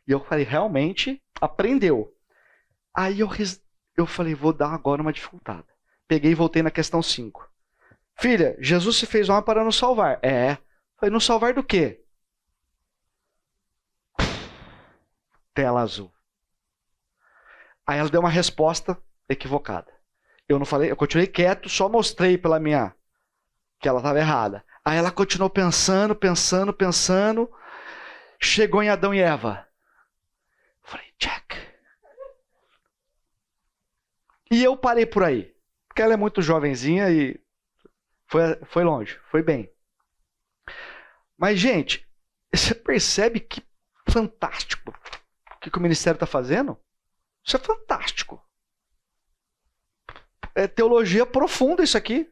E eu falei, realmente aprendeu. Aí eu falei, vou dar agora uma dificultada. Peguei e voltei na questão 5. Filha, Jesus se fez homem para nos salvar. Falei, nos salvar do quê? Tela azul. Aí ela deu uma resposta equivocada. Eu não falei, eu continuei quieto, só mostrei pela minha que ela estava errada. Aí ela continuou pensando, pensando, pensando. Chegou em Adão e Eva. Falei, check. E eu parei por aí. Porque ela é muito jovenzinha e foi longe, foi bem. Mas, gente, você percebe que fantástico o que o ministério está fazendo? Isso é fantástico. É teologia profunda isso aqui.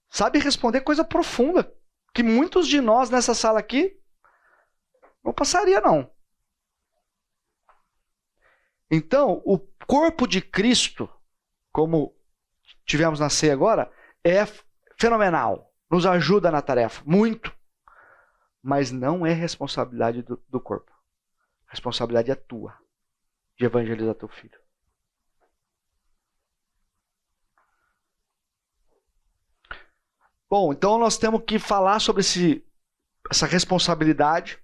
Sabe responder coisa profunda. Que muitos de nós nessa sala aqui não passaria, não. Então, o corpo de Cristo, como tivemos na ceia agora, é fenomenal. nos ajuda na tarefa, muito. Mas não é responsabilidade do corpo. A responsabilidade é tua, de evangelizar teu filho. Bom, então nós temos que falar sobre essa responsabilidade.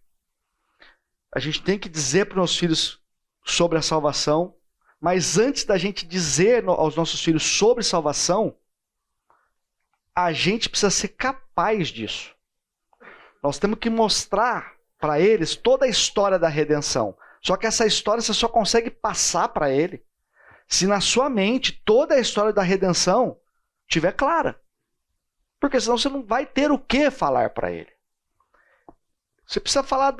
A gente tem que dizer para os nossos filhos sobre a salvação. Mas antes da gente dizer aos nossos filhos sobre salvação, a gente precisa ser capaz disso. Nós temos que mostrar para eles toda a história da redenção. Só que essa história você só consegue passar para ele se na sua mente toda a história da redenção estiver clara. Porque senão você não vai ter o que falar para ele. Você precisa falar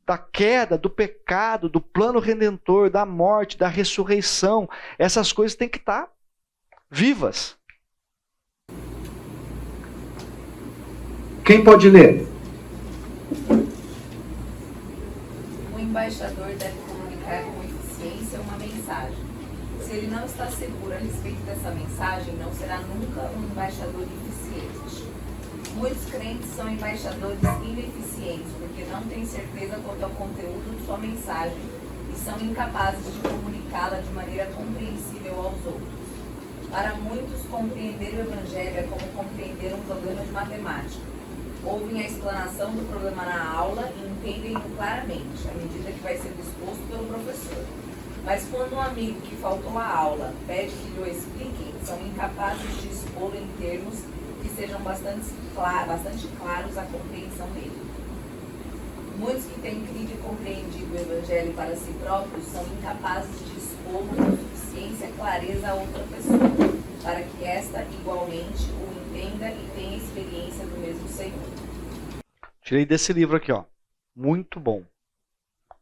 da queda, do pecado, do plano redentor, da morte, da ressurreição. Essas coisas têm que estar vivas.
Quem pode ler?
O embaixador deve comunicar com eficiência uma mensagem. Se ele não está seguro a respeito dessa mensagem, não será nunca um embaixador eficiente. Muitos crentes são embaixadores ineficientes, porque não têm certeza quanto ao conteúdo de sua mensagem e são incapazes de comunicá-la de maneira compreensível aos outros. Para muitos, compreender o Evangelho é como compreender um problema de matemática. Ouvem a explanação do problema na aula e entendem-o claramente, à medida que vai sendo exposto pelo professor. Mas quando um amigo que faltou à aula pede que lhe o expliquem, são incapazes de expô-lo em termos que sejam bastante claros à compreensão dele. Muitos que têm crido e compreendido o Evangelho para si próprios são incapazes de expô-lo com suficiência clareza a outra pessoa, para que esta igualmente o entenda e tenha experiência do mesmo Senhor.
Tirei desse livro aqui, ó. Muito bom.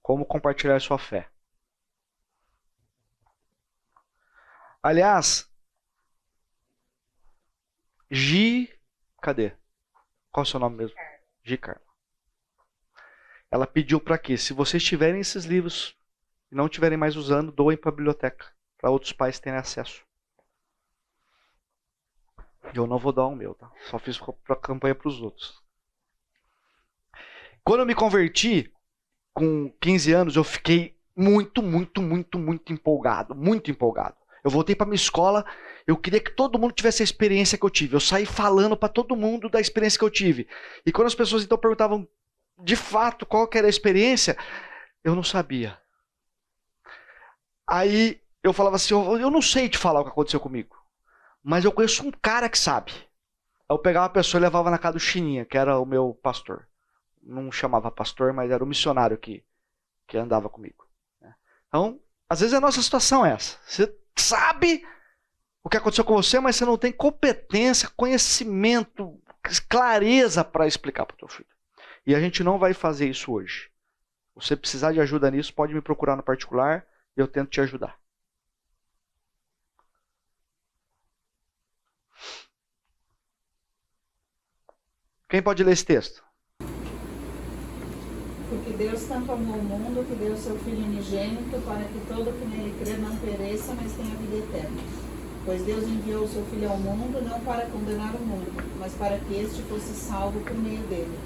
Como compartilhar sua fé. Aliás, cadê? Qual é o seu nome mesmo? Carla. Ela pediu para que, se vocês tiverem esses livros e não estiverem mais usando, doem para a biblioteca, para outros pais terem acesso. Eu não vou dar o meu, tá? Só fiz para campanha para os outros. Quando eu me converti, com 15 anos, eu fiquei muito empolgado. Muito empolgado. Eu voltei para minha escola, eu queria que todo mundo tivesse a experiência que eu tive. Eu saí falando para todo mundo da experiência que eu tive. E quando as pessoas então perguntavam de fato qual que era a experiência, eu não sabia. Aí eu falava assim, eu não sei te falar o que aconteceu comigo, mas eu conheço um cara que sabe. Aí eu pegava a pessoa e levava na casa do Chininha, que era o meu pastor. Não chamava pastor, mas era o missionário que andava comigo. Então, às vezes a nossa situação é essa. Você sabe o que aconteceu com você, mas você não tem competência, conhecimento, clareza para explicar para o teu filho. E a gente não vai fazer isso hoje. Se você precisar de ajuda nisso, pode me procurar no particular e eu tento te ajudar. Quem pode ler esse texto?
Porque Deus tanto amou o mundo que deu o seu Filho unigênito para que todo que nele crê não pereça, mas tenha vida eterna. Pois Deus enviou o seu Filho ao mundo não para condenar o mundo, mas para que este fosse salvo por meio dele.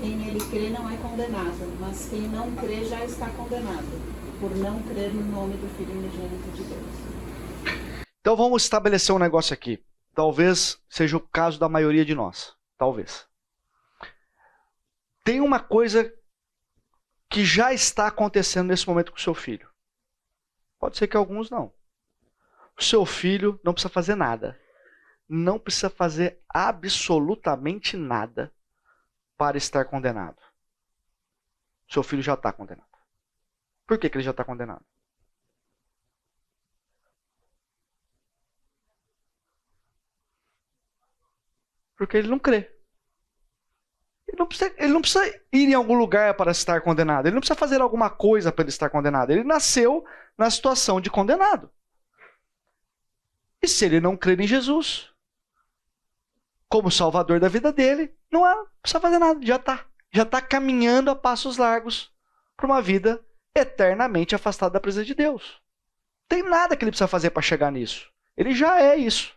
Quem nele crê não é condenado, mas quem não crê já está condenado, por não crer no nome do Filho unigênito de Deus.
Então vamos estabelecer um negócio aqui. Talvez seja o caso da maioria de nós. Talvez. Tem uma coisa que já está acontecendo nesse momento com o seu filho. Pode ser que alguns não. O seu filho não precisa fazer nada. Não precisa fazer absolutamente nada para estar condenado. O seu filho já está condenado. Por que ele já está condenado? Porque ele não crê. Ele não precisa ir em algum lugar para estar condenado. Ele não precisa fazer alguma coisa para ele estar condenado. Ele nasceu na situação de condenado. E se ele não crer em Jesus como Salvador da vida dele, não precisa fazer nada. Já está caminhando a passos largos para uma vida eternamente afastada da presença de Deus. Não tem nada que ele precisa fazer para chegar nisso. Ele já é isso.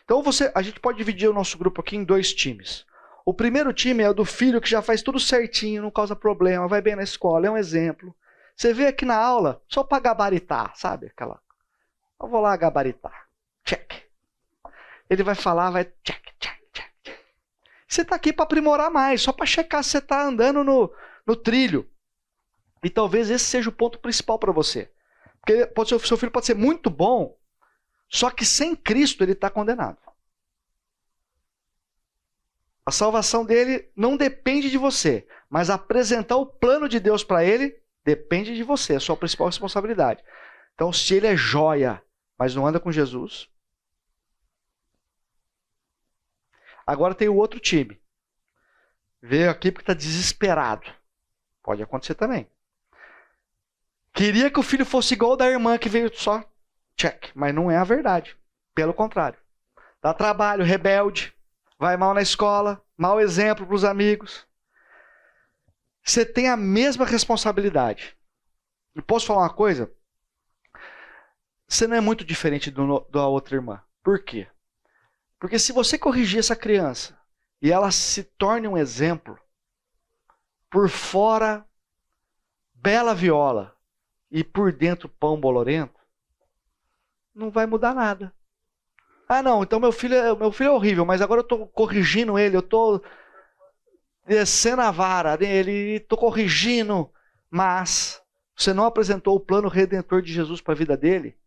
Então a gente pode dividir o nosso grupo aqui em 2 times. O primeiro time é o do filho que já faz tudo certinho, não causa problema, vai bem na escola, é um exemplo. Você vê aqui na aula só para gabaritar, sabe? Eu vou lá gabaritar. Check. Ele vai falar, vai check, check, check, check. Você está aqui para aprimorar mais, só para checar se você está andando no trilho. E talvez esse seja o ponto principal para você. Porque seu filho pode ser muito bom, só que sem Cristo ele está condenado. A salvação dele não depende de você, mas apresentar o plano de Deus para ele depende de você, é a sua principal responsabilidade. Então, se ele é joia, mas não anda com Jesus. Agora tem o outro time. Veio aqui porque está desesperado. Pode acontecer também. Queria que o filho fosse igual ao da irmã que veio só check, mas não é a verdade. Pelo contrário. Dá trabalho, rebelde, vai mal na escola, mau exemplo para os amigos. Você tem a mesma responsabilidade. E posso falar uma coisa? Você não é muito diferente da outra irmã. Por quê? Porque se você corrigir essa criança e ela se torne um exemplo, por fora, bela viola, e por dentro, pão bolorento, não vai mudar nada. Ah, não, então meu filho é horrível, mas agora eu estou corrigindo ele, eu estou descendo a vara dele, estou corrigindo, mas você não apresentou o plano redentor de Jesus para a vida dele,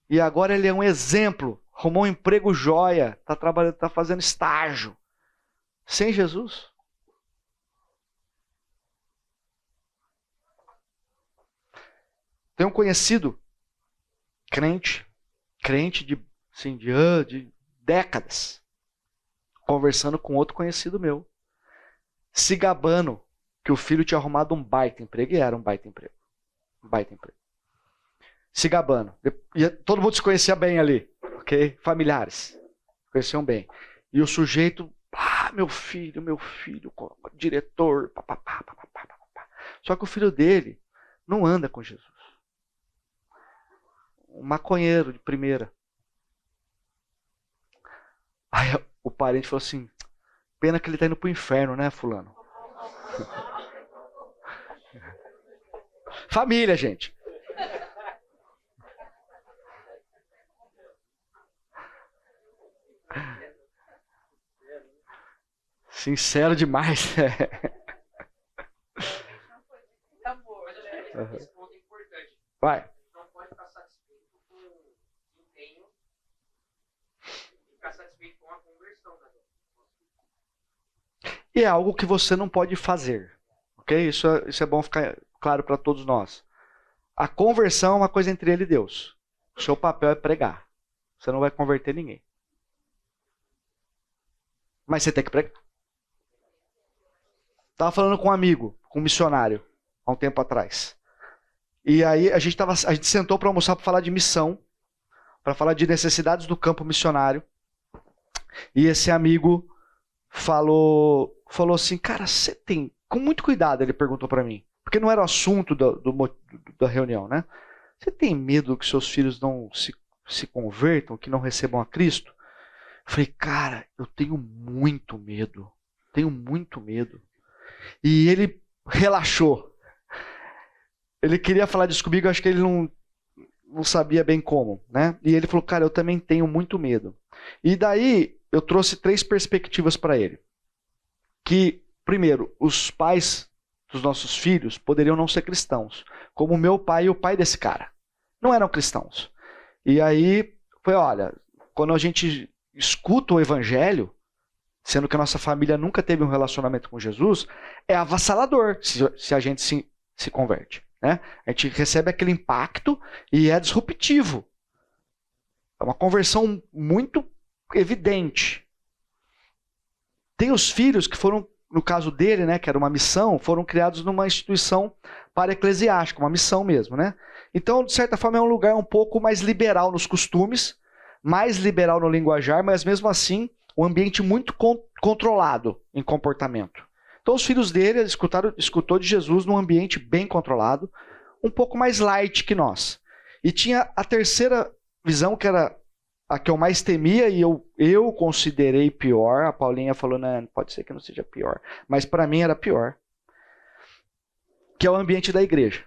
e agora ele é um exemplo, arrumou um emprego joia, está trabalhando, está fazendo estágio, sem Jesus. Tem um conhecido, crente de décadas, conversando com outro conhecido meu, se gabando que o filho tinha arrumado um baita emprego, e era um baita emprego. Se gabando. E todo mundo se conhecia bem ali, ok? Familiares, conheciam bem. E o sujeito, meu filho, diretor, papapá. Só que o filho dele não anda com Jesus. Um maconheiro de primeira. Aí o parente falou assim, pena que ele está indo para o inferno, né, fulano? Família, gente. Sincero demais.
Esse ponto é importante.
Vai.
Não pode ficar satisfeito com o empenho e ficar satisfeito com a conversão.
E é algo que você não pode fazer. Ok? Isso é bom ficar claro para todos nós. A conversão é uma coisa entre ele e Deus. O seu papel é pregar. Você não vai converter ninguém. Mas você tem que pregar. Estava falando com um amigo, com um missionário, há um tempo atrás. E aí a gente sentou para almoçar para falar de missão, para falar de necessidades do campo missionário. E esse amigo falou assim, cara, você tem... Com muito cuidado ele perguntou para mim, porque não era o assunto da reunião, né? Você tem medo que seus filhos não se convertam, que não recebam a Cristo? Eu falei, cara, eu tenho muito medo. E ele relaxou. Ele queria falar disso comigo, acho que ele não sabia bem como, né? E ele falou, cara, eu também tenho muito medo. E daí eu trouxe 3 perspectivas para ele. Que, primeiro, os pais dos nossos filhos poderiam não ser cristãos, como o meu pai e o pai desse cara. Não eram cristãos. E aí, foi, olha, quando a gente escuta o evangelho, sendo que a nossa família nunca teve um relacionamento com Jesus, é avassalador se a gente se converte. Né? A gente recebe aquele impacto e é disruptivo. É uma conversão muito evidente. Tem os filhos que foram, no caso dele, né, que era uma missão, foram criados numa instituição para-eclesiástica, uma missão mesmo. Né? Então, de certa forma, é um lugar um pouco mais liberal nos costumes, mais liberal no linguajar, mas mesmo assim, um ambiente muito controlado em comportamento. Então os filhos dele escutou de Jesus num ambiente bem controlado, um pouco mais light que nós. E tinha a terceira visão, que era a que eu mais temia e eu considerei pior. A Paulinha falou, não, pode ser que não seja pior. Mas para mim era pior. Que é o ambiente da igreja.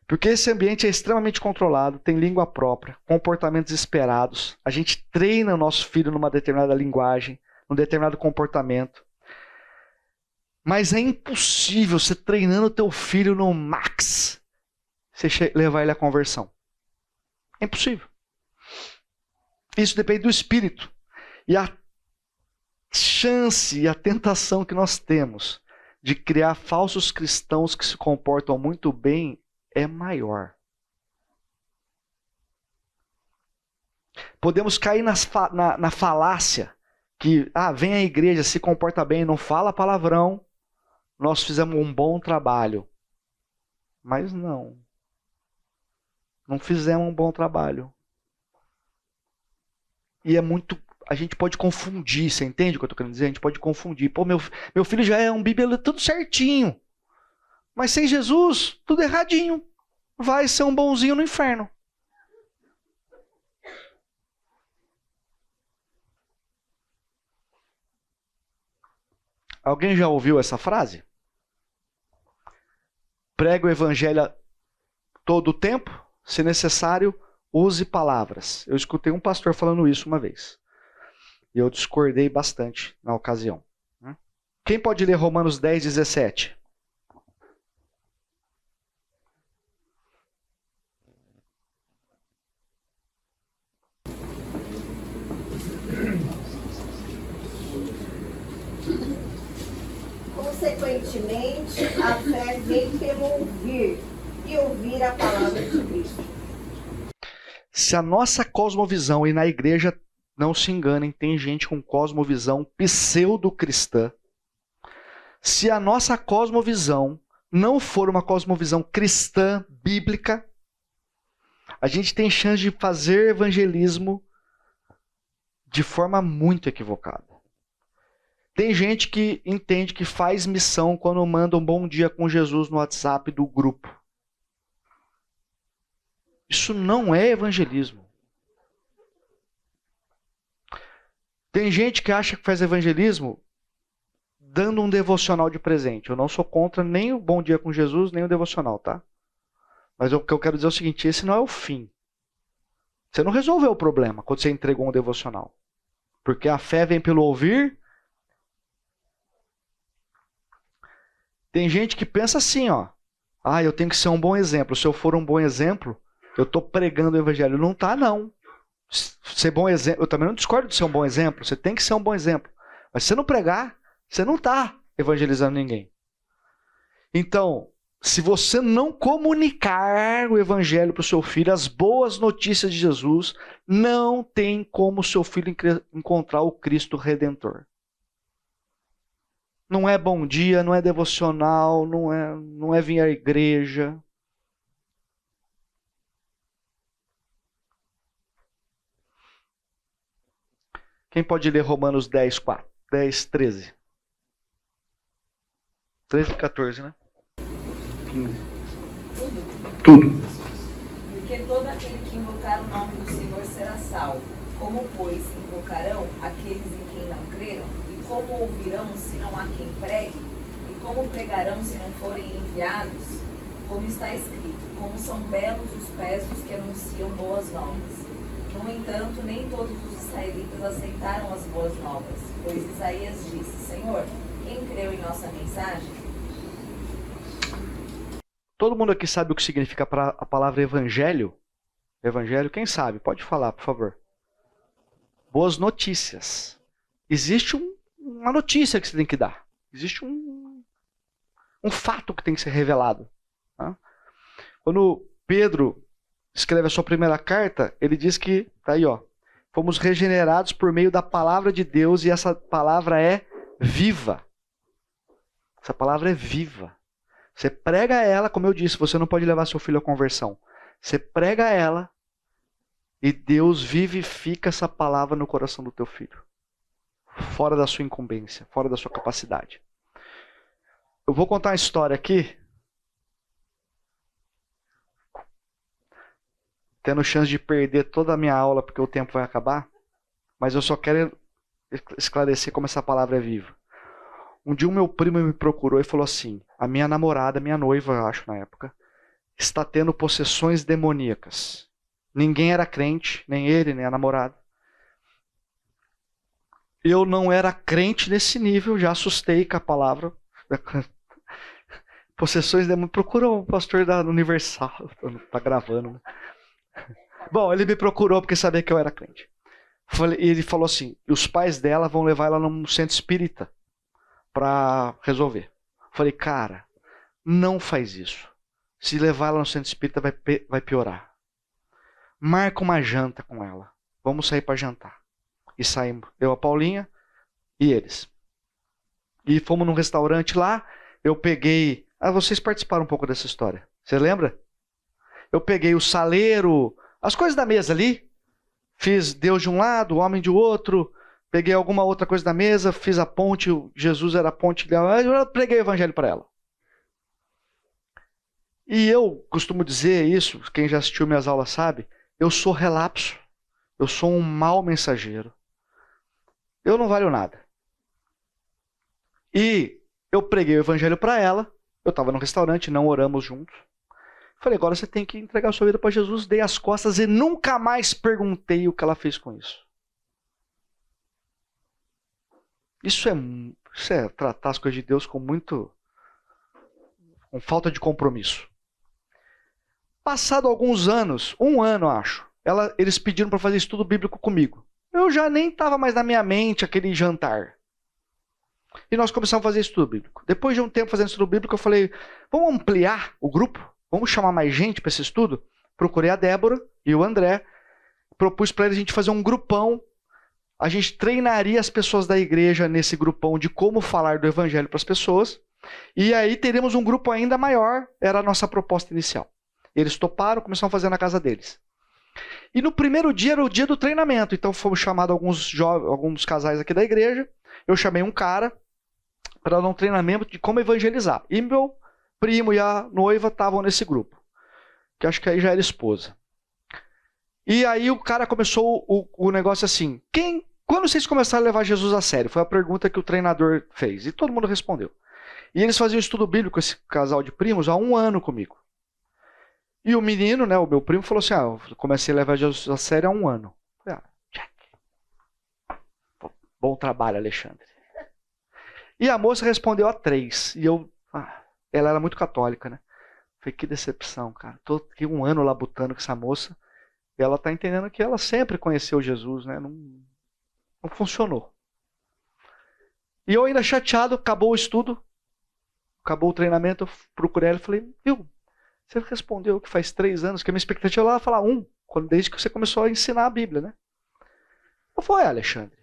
Porque esse ambiente é extremamente controlado, tem língua própria, comportamentos esperados. A gente treina o nosso filho numa determinada linguagem, num determinado comportamento. Mas é impossível você treinando o teu filho no max, você levar ele à conversão. É impossível. Isso depende do espírito. E a chance e a tentação que nós temos de criar falsos cristãos que se comportam muito bem é maior. Podemos cair na falácia que, vem à igreja, se comporta bem, não fala palavrão, nós fizemos um bom trabalho. Mas não fizemos um bom trabalho. E a gente pode confundir, você entende o que eu estou querendo dizer? A gente pode confundir. Pô, meu filho já é um bíblia tudo certinho. Mas sem Jesus, tudo erradinho. Vai ser um bonzinho no inferno. Alguém já ouviu essa frase? Prega o evangelho todo o tempo, se necessário, use palavras. Eu escutei um pastor falando isso uma vez. E eu discordei bastante na ocasião. Quem pode ler Romanos 10, 17?
Consequentemente, a fé vem pelo ouvir, e ouvir a palavra de Cristo.
Se a nossa cosmovisão, e na igreja, não se enganem, tem gente com cosmovisão pseudo-cristã. Se a nossa cosmovisão não for uma cosmovisão cristã, bíblica, a gente tem chance de fazer evangelismo de forma muito equivocada. Tem gente que entende que faz missão quando manda um bom dia com Jesus no WhatsApp do grupo. Isso não é evangelismo. Tem gente que acha que faz evangelismo dando um devocional de presente. Eu não sou contra nem o bom dia com Jesus, nem o devocional, tá? Mas o que eu quero dizer é o seguinte, esse não é o fim. Você não resolveu o problema quando você entregou um devocional. Porque a fé vem pelo ouvir. Tem gente que pensa assim, ó. Eu tenho que ser um bom exemplo. Se eu for um bom exemplo, eu estou pregando o evangelho. Não está, não. Ser bom exemplo, eu também não discordo de ser um bom exemplo. Você tem que ser um bom exemplo. Mas se você não pregar, você não está evangelizando ninguém. Então, se você não comunicar o evangelho para o seu filho, as boas notícias de Jesus, não tem como o seu filho encontrar o Cristo Redentor. Não é bom dia, não é devocional, não é vir à igreja. Quem pode ler Romanos 10, 13? 13 e 14, né? 15. Tudo.
Porque todo aquele que invocar o nome do Senhor será salvo. Como, pois, invocarão aqueles em quem não creram? E como ouvirão se não há quem pregue? E como pregarão se não forem enviados? Como está escrito, como são belos os pés dos que anunciam boas novas. No entanto, nem todos os israelitas aceitaram as boas novas, pois Isaías disse, Senhor, quem creu em nossa mensagem?
Todo mundo aqui sabe o que significa a palavra evangelho? Evangelho, quem sabe? Pode falar, por favor. Boas notícias. Existe uma notícia que você tem que dar. Existe um fato que tem que ser revelado. Tá? Quando Pedro escreve a sua primeira carta, ele diz que, tá aí, ó, fomos regenerados por meio da palavra de Deus e essa palavra é viva. Essa palavra é viva. Você prega ela, como eu disse, você não pode levar seu filho à conversão. Você prega ela e Deus vivifica essa palavra no coração do teu filho. Fora da sua incumbência, fora da sua capacidade. Eu vou contar uma história aqui. tendo chance de perder toda a minha aula porque o tempo vai acabar, mas eu só quero esclarecer como essa palavra é viva. Um dia o meu primo me procurou e falou assim: a minha namorada, minha noiva, eu acho na época, está tendo possessões demoníacas. Ninguém era crente, nem ele, nem a namorada. Eu não era crente nesse nível, já assustei com a palavra. Possessões demoníacas. Procura o pastor da Universal. Tá gravando, né? Bom, ele me procurou porque sabia que eu era crente. E ele falou assim: os pais dela vão levar ela num centro espírita para resolver. Falei: cara, não faz isso. Se levar ela no centro espírita vai piorar. Marca uma janta com ela. Vamos sair para jantar. E saímos, eu, a Paulinha e eles. E fomos num restaurante lá. Eu peguei... vocês participaram um pouco dessa história. Você lembra? Eu peguei o saleiro, as coisas da mesa ali. Fiz Deus de um lado, o homem de outro. Peguei alguma outra coisa da mesa. Fiz a ponte, Jesus era a ponte. Eu preguei o evangelho para ela. E eu costumo dizer isso, quem já assistiu minhas aulas sabe, eu sou relapso. Eu sou um mau mensageiro. Eu não valho nada. E eu preguei o evangelho para ela. Eu estava no restaurante, não oramos juntos. Falei: agora você tem que entregar a sua vida para Jesus. Dei as costas e nunca mais perguntei o que ela fez com isso. Isso é tratar as coisas de Deus com falta de compromisso. Passado alguns anos, 1 ano acho, eles pediram para fazer estudo bíblico comigo. Eu já nem estava mais na minha mente aquele jantar. E nós começamos a fazer estudo bíblico. Depois de um tempo fazendo estudo bíblico, eu falei: vamos ampliar o grupo? Vamos chamar mais gente para esse estudo? Procurei a Débora e o André. Propus para eles a gente fazer um grupão. A gente treinaria as pessoas da igreja nesse grupão de como falar do evangelho para as pessoas. E aí teríamos um grupo ainda maior. Era a nossa proposta inicial. Eles toparam, começaram a fazer na casa deles. E no primeiro dia era o dia do treinamento. Então fomos chamados alguns casais aqui da igreja. Eu chamei um cara para dar um treinamento de como evangelizar. E meu primo e a noiva estavam nesse grupo. Que acho que aí já era esposa. E aí o cara começou o negócio assim: quando vocês começaram a levar Jesus a sério? Foi a pergunta que o treinador fez. E todo mundo respondeu. E eles faziam estudo bíblico, esse casal de primos, há 1 ano comigo. E o menino, né, o meu primo, falou assim: eu comecei a levar Jesus a sério há 1 ano. Falei: check. Bom trabalho, Alexandre. E a moça respondeu há 3. E ela era muito católica, né? Falei: que decepção, cara. Tô aqui 1 ano labutando com essa moça. E ela tá entendendo que ela sempre conheceu Jesus, né? Não funcionou. E eu ainda chateado, acabou o estudo. Acabou o treinamento, eu procurei ela e falei: viu? Você respondeu que faz 3 anos, que a minha expectativa era falar 1, desde que você começou a ensinar a Bíblia, né? Eu falei: Alexandre,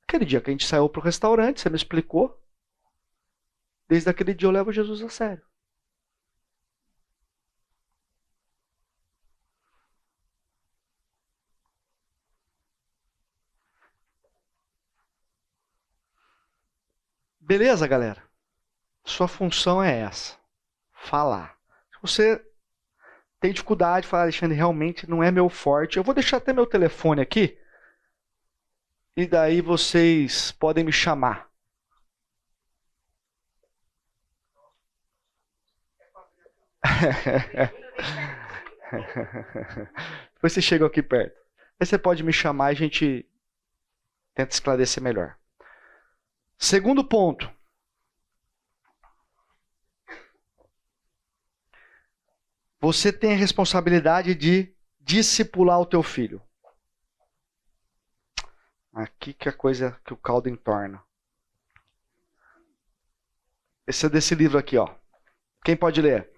aquele dia que a gente saiu para o restaurante, você me explicou. Desde aquele dia eu levo Jesus a sério. Beleza, galera? Sua função é essa: falar. Se você tem dificuldade, fala: Alexandre, realmente não é meu forte. Eu vou deixar até meu telefone aqui. E daí vocês podem me chamar. Depois você chega aqui perto. Aí você pode me chamar e a gente tenta esclarecer melhor. Segundo ponto. Você tem a responsabilidade de discipular o teu filho. Aqui que é a coisa que o caldo entorna. Esse é desse livro aqui, ó. Quem pode ler?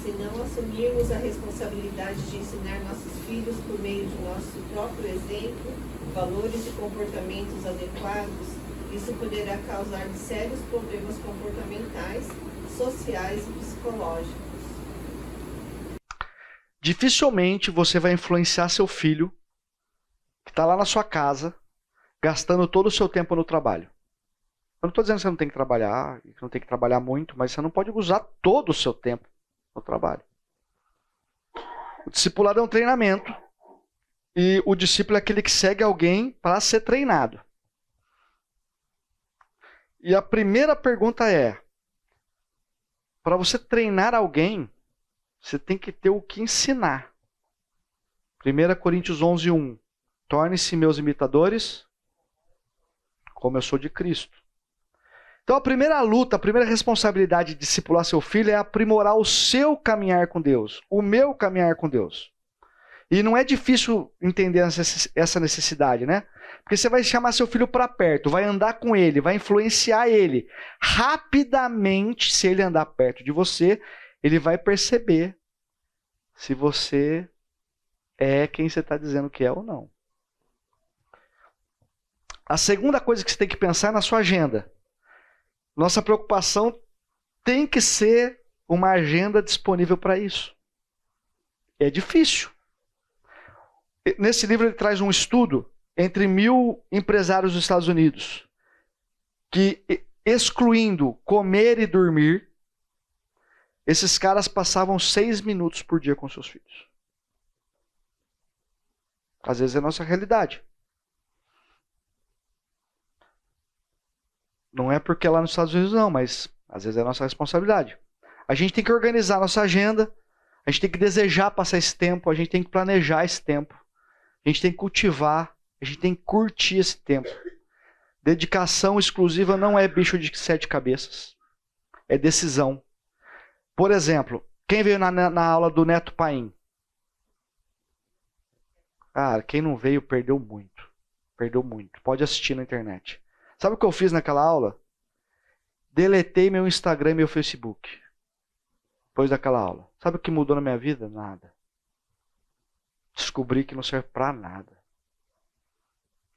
Se não assumirmos a responsabilidade de ensinar nossos filhos por meio de nosso próprio exemplo, valores e comportamentos adequados, isso poderá causar sérios problemas comportamentais, sociais e psicológicos.
Dificilmente você vai influenciar seu filho, que está lá na sua casa, gastando todo o seu tempo no trabalho. Eu não estou dizendo que você não tem que trabalhar, que não tem que trabalhar muito, mas você não pode usar todo o seu tempo no trabalho. O discipulado é um treinamento. E o discípulo é aquele que segue alguém para ser treinado. E a primeira pergunta é: para você treinar alguém, você tem que ter o que ensinar. 1 Coríntios 11:1. Torne-se meus imitadores, como eu sou de Cristo. Então a primeira luta, a primeira responsabilidade de discipular seu filho é aprimorar o seu caminhar com Deus, o meu caminhar com Deus. E não é difícil entender essa necessidade, né? Porque você vai chamar seu filho para perto, vai andar com ele, vai influenciar ele. Rapidamente, se ele andar perto de você, ele vai perceber se você é quem você está dizendo que é ou não. A segunda coisa que você tem que pensar é na sua agenda. Nossa preocupação tem que ser uma agenda disponível para isso. É difícil. Nesse livro ele traz um estudo entre 1.000 empresários dos Estados Unidos, que, excluindo comer e dormir, esses caras passavam 6 minutos por dia com seus filhos. Às vezes é a nossa realidade. Não é porque é lá nos Estados Unidos não, mas às vezes é a nossa responsabilidade. A gente tem que organizar a nossa agenda, a gente tem que desejar passar esse tempo, a gente tem que planejar esse tempo, a gente tem que cultivar, a gente tem que curtir esse tempo. Dedicação exclusiva não é bicho de 7 cabeças, é decisão. Por exemplo, quem veio na aula do Neto Paim? Cara, quem não veio perdeu muito. Perdeu muito. Pode assistir na internet. Sabe o que eu fiz naquela aula? Deletei meu Instagram e meu Facebook. Depois daquela aula. Sabe o que mudou na minha vida? Nada. Descobri que não serve pra nada.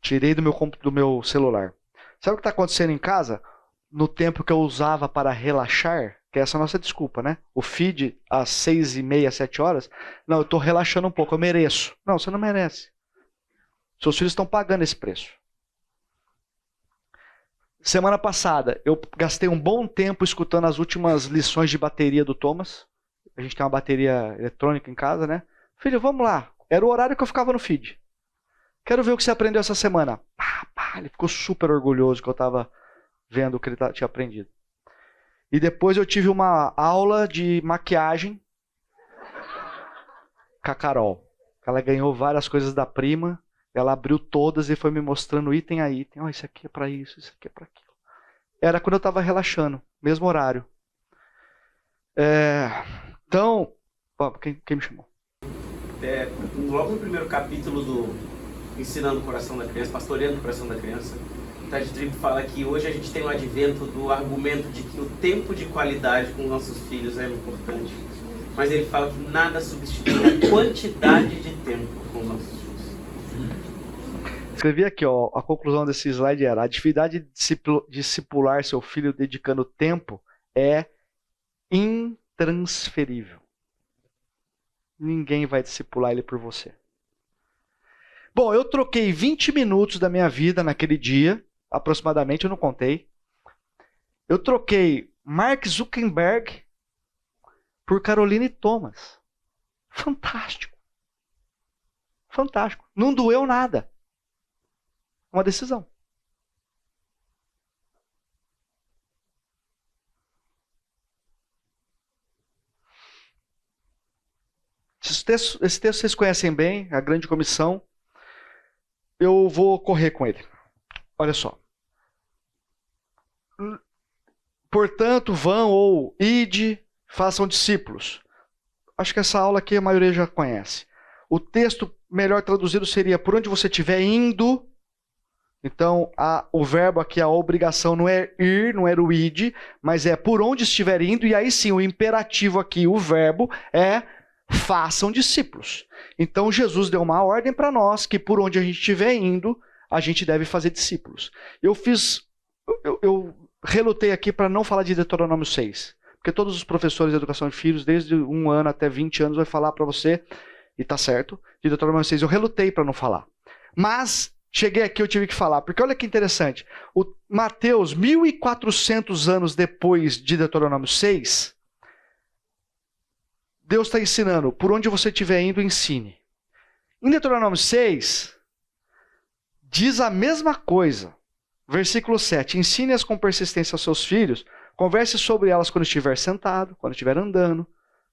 Tirei do meu celular. Sabe o que está acontecendo em casa? No tempo que eu usava para relaxar, que essa é a nossa desculpa, né? O feed às 6h30, 7 horas. Não, eu estou relaxando um pouco, eu mereço. Não, você não merece. Seus filhos estão pagando esse preço. Semana passada, eu gastei um bom tempo escutando as últimas lições de bateria do Thomas. A gente tem uma bateria eletrônica em casa, né? Filho, vamos lá. Era o horário que eu ficava no feed. Quero ver o que você aprendeu essa semana. Ele ficou super orgulhoso que eu estava vendo o que ele tinha aprendido. E depois eu tive uma aula de maquiagem com a Carol. Ela ganhou várias coisas da prima. Ela abriu todas e foi me mostrando item a item. Isso aqui é para isso aqui é para aquilo. Era quando eu estava relaxando, mesmo horário. Então, quem me chamou?
Logo no primeiro capítulo do Ensinando o Coração da Criança, Pastoreando o Coração da Criança, o Ted Tripp fala que hoje a gente tem o advento do argumento de que o tempo de qualidade com nossos filhos é importante. Mas ele fala que nada substitui a quantidade de tempo com nossos filhos.
Escrevi aqui, ó, a conclusão desse slide era: a atividade de discipular seu filho dedicando tempo é intransferível. Ninguém vai discipular ele por você. Bom, eu troquei 20 minutos da minha vida naquele dia, aproximadamente, eu não contei. Eu troquei Mark Zuckerberg por Caroline Thomas. Fantástico. Fantástico. Não doeu nada. Uma decisão. Esse texto vocês conhecem bem, a grande comissão. Eu vou correr com ele. Olha só. Portanto, vão ou ide, façam discípulos. Acho que essa aula aqui a maioria já conhece. O texto melhor traduzido seria: por onde você estiver indo. Então, o verbo aqui, a obrigação não é ir, não era o id, mas é por onde estiver indo. E aí sim, o imperativo aqui, o verbo, é façam discípulos. Então, Jesus deu uma ordem para nós que por onde a gente estiver indo, a gente deve fazer discípulos. Eu relutei aqui para não falar de Deuteronômio 6. Porque todos os professores de educação de filhos, desde 1 ano até 20 anos, vai falar para você, e tá certo, de Deuteronômio 6. Eu relutei para não falar. Mas cheguei aqui, eu tive que falar, porque olha que interessante. O Mateus, 1400 anos depois de Deuteronômio 6, Deus está ensinando, por onde você estiver indo, ensine. Em Deuteronômio 6, diz a mesma coisa. Versículo 7, ensine-as com persistência aos seus filhos, converse sobre elas quando estiver sentado, quando estiver andando,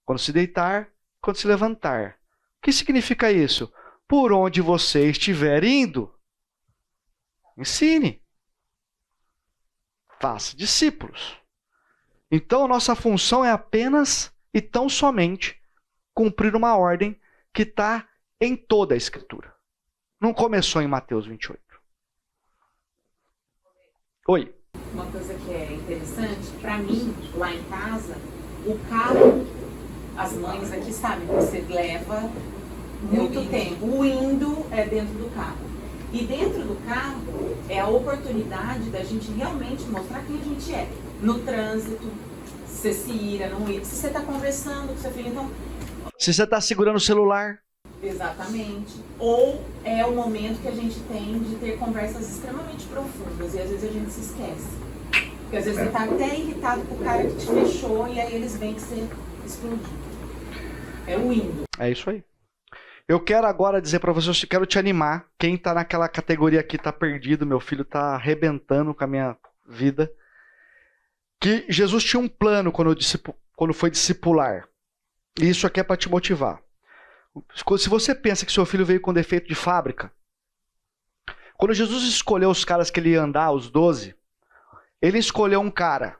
quando se deitar, quando se levantar. O que significa isso? Por onde você estiver indo, ensine. Faça discípulos. Então, nossa função é apenas e tão somente cumprir uma ordem que está em toda a Escritura. Não começou em Mateus 28. Oi.
Uma coisa que é interessante, para mim, lá em casa, o carro, as mães aqui sabem, você leva muito tempo. O indo é dentro do carro. E dentro do carro é a oportunidade da gente realmente mostrar quem a gente é. No trânsito, se você se ira, não ira. Se você está conversando com seu filho, então...
Se você está segurando o celular.
Exatamente. Ou é o momento que a gente tem de ter conversas extremamente profundas e às vezes a gente se esquece. Porque às vezes você está até irritado com o cara que te fechou e aí eles veem que você explodiu. É o indo.
É isso aí. Eu quero agora dizer para vocês, eu quero te animar. Quem está naquela categoria aqui está perdido, meu filho está arrebentando com a minha vida. Que Jesus tinha um plano quando foi discipular. E isso aqui é para te motivar. Se você pensa que seu filho veio com defeito de fábrica, quando Jesus escolheu os caras que ele ia andar, os 12, ele escolheu um cara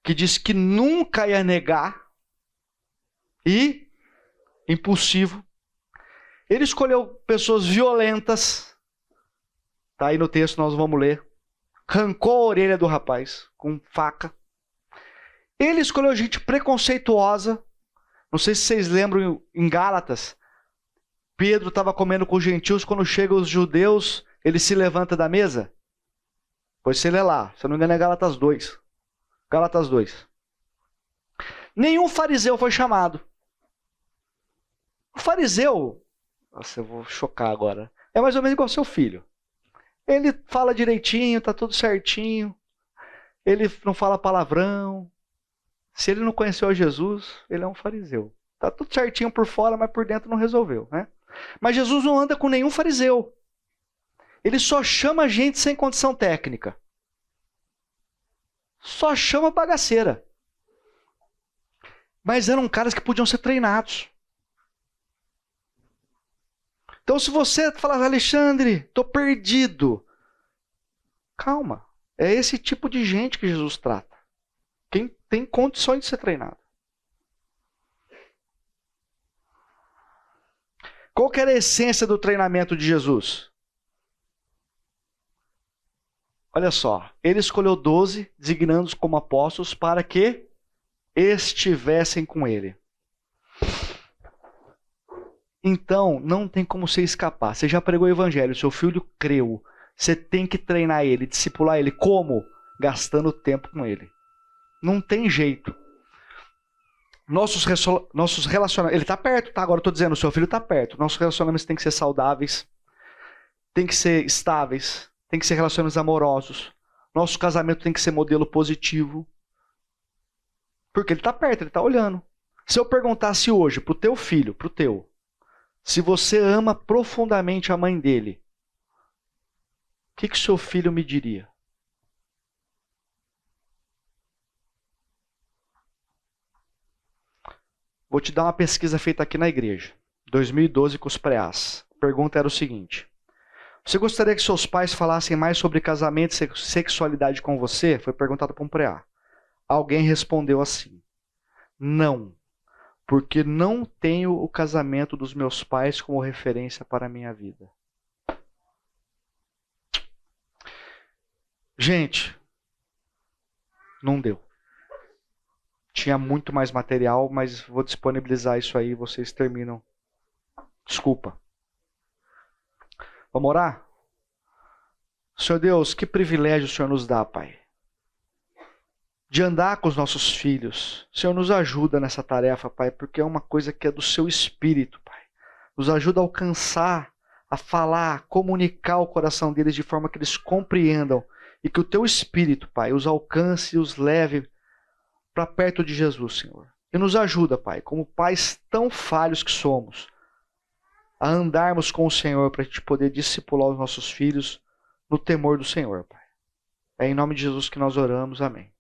que disse que nunca ia negar e impulsivo. Ele escolheu pessoas violentas. Tá aí no texto, nós vamos ler. Arrancou a orelha do rapaz com faca. Ele escolheu gente preconceituosa. Não sei se vocês lembram em Gálatas. Pedro estava comendo com os gentios. Quando chegam os judeus, ele se levanta da mesa. Pois você lê lá. Se eu não me engano é Gálatas 2. Gálatas 2. Nenhum fariseu foi chamado. O fariseu... Nossa, eu vou chocar agora. É mais ou menos igual ao seu filho. Ele fala direitinho, tá tudo certinho. Ele não fala palavrão. Se ele não conheceu a Jesus, ele é um fariseu. Tá tudo certinho por fora, mas por dentro não resolveu, né? Mas Jesus não anda com nenhum fariseu. Ele só chama gente sem condição técnica. Só chama bagaceira. Mas eram caras que podiam ser treinados. Então, se você falar, Alexandre, estou perdido. Calma. É esse tipo de gente que Jesus trata. Quem tem condições de ser treinado. Qual que era a essência do treinamento de Jesus? Olha só. Ele escolheu 12, designando-os como apóstolos, para que estivessem com ele. Então, não tem como você escapar. Você já pregou o evangelho, seu filho creu. Você tem que treinar ele, discipular ele. Como? Gastando tempo com ele. Não tem jeito. Nossos relacionamentos... Ele está perto, tá? Agora eu estou dizendo, o seu filho está perto. Nossos relacionamentos têm que ser saudáveis. Tem que ser estáveis. Tem que ser relacionamentos amorosos. Nosso casamento tem que ser modelo positivo. Porque ele está perto, ele está olhando. Se eu perguntasse hoje para o teu filho, para o teu... Se você ama profundamente a mãe dele, o que seu filho me diria? Vou te dar uma pesquisa feita aqui na igreja, 2012 com os pré-as. A pergunta era o seguinte: você gostaria que seus pais falassem mais sobre casamento e sexualidade com você? Foi perguntado para um pré-A. Alguém respondeu assim: não. Porque não tenho o casamento dos meus pais como referência para a minha vida. Gente, não deu. Tinha muito mais material, mas vou disponibilizar isso aí e vocês terminam. Desculpa. Vamos orar? Senhor Deus, que privilégio o Senhor nos dá, Pai, de andar com os nossos filhos. Senhor, nos ajuda nessa tarefa, Pai, porque é uma coisa que é do seu espírito, Pai. Nos ajuda a alcançar, a falar, a comunicar o coração deles de forma que eles compreendam e que o teu espírito, Pai, os alcance e os leve para perto de Jesus, Senhor. E nos ajuda, Pai, como pais tão falhos que somos, a andarmos com o Senhor para a gente poder discipular os nossos filhos no temor do Senhor, Pai. É em nome de Jesus que nós oramos. Amém.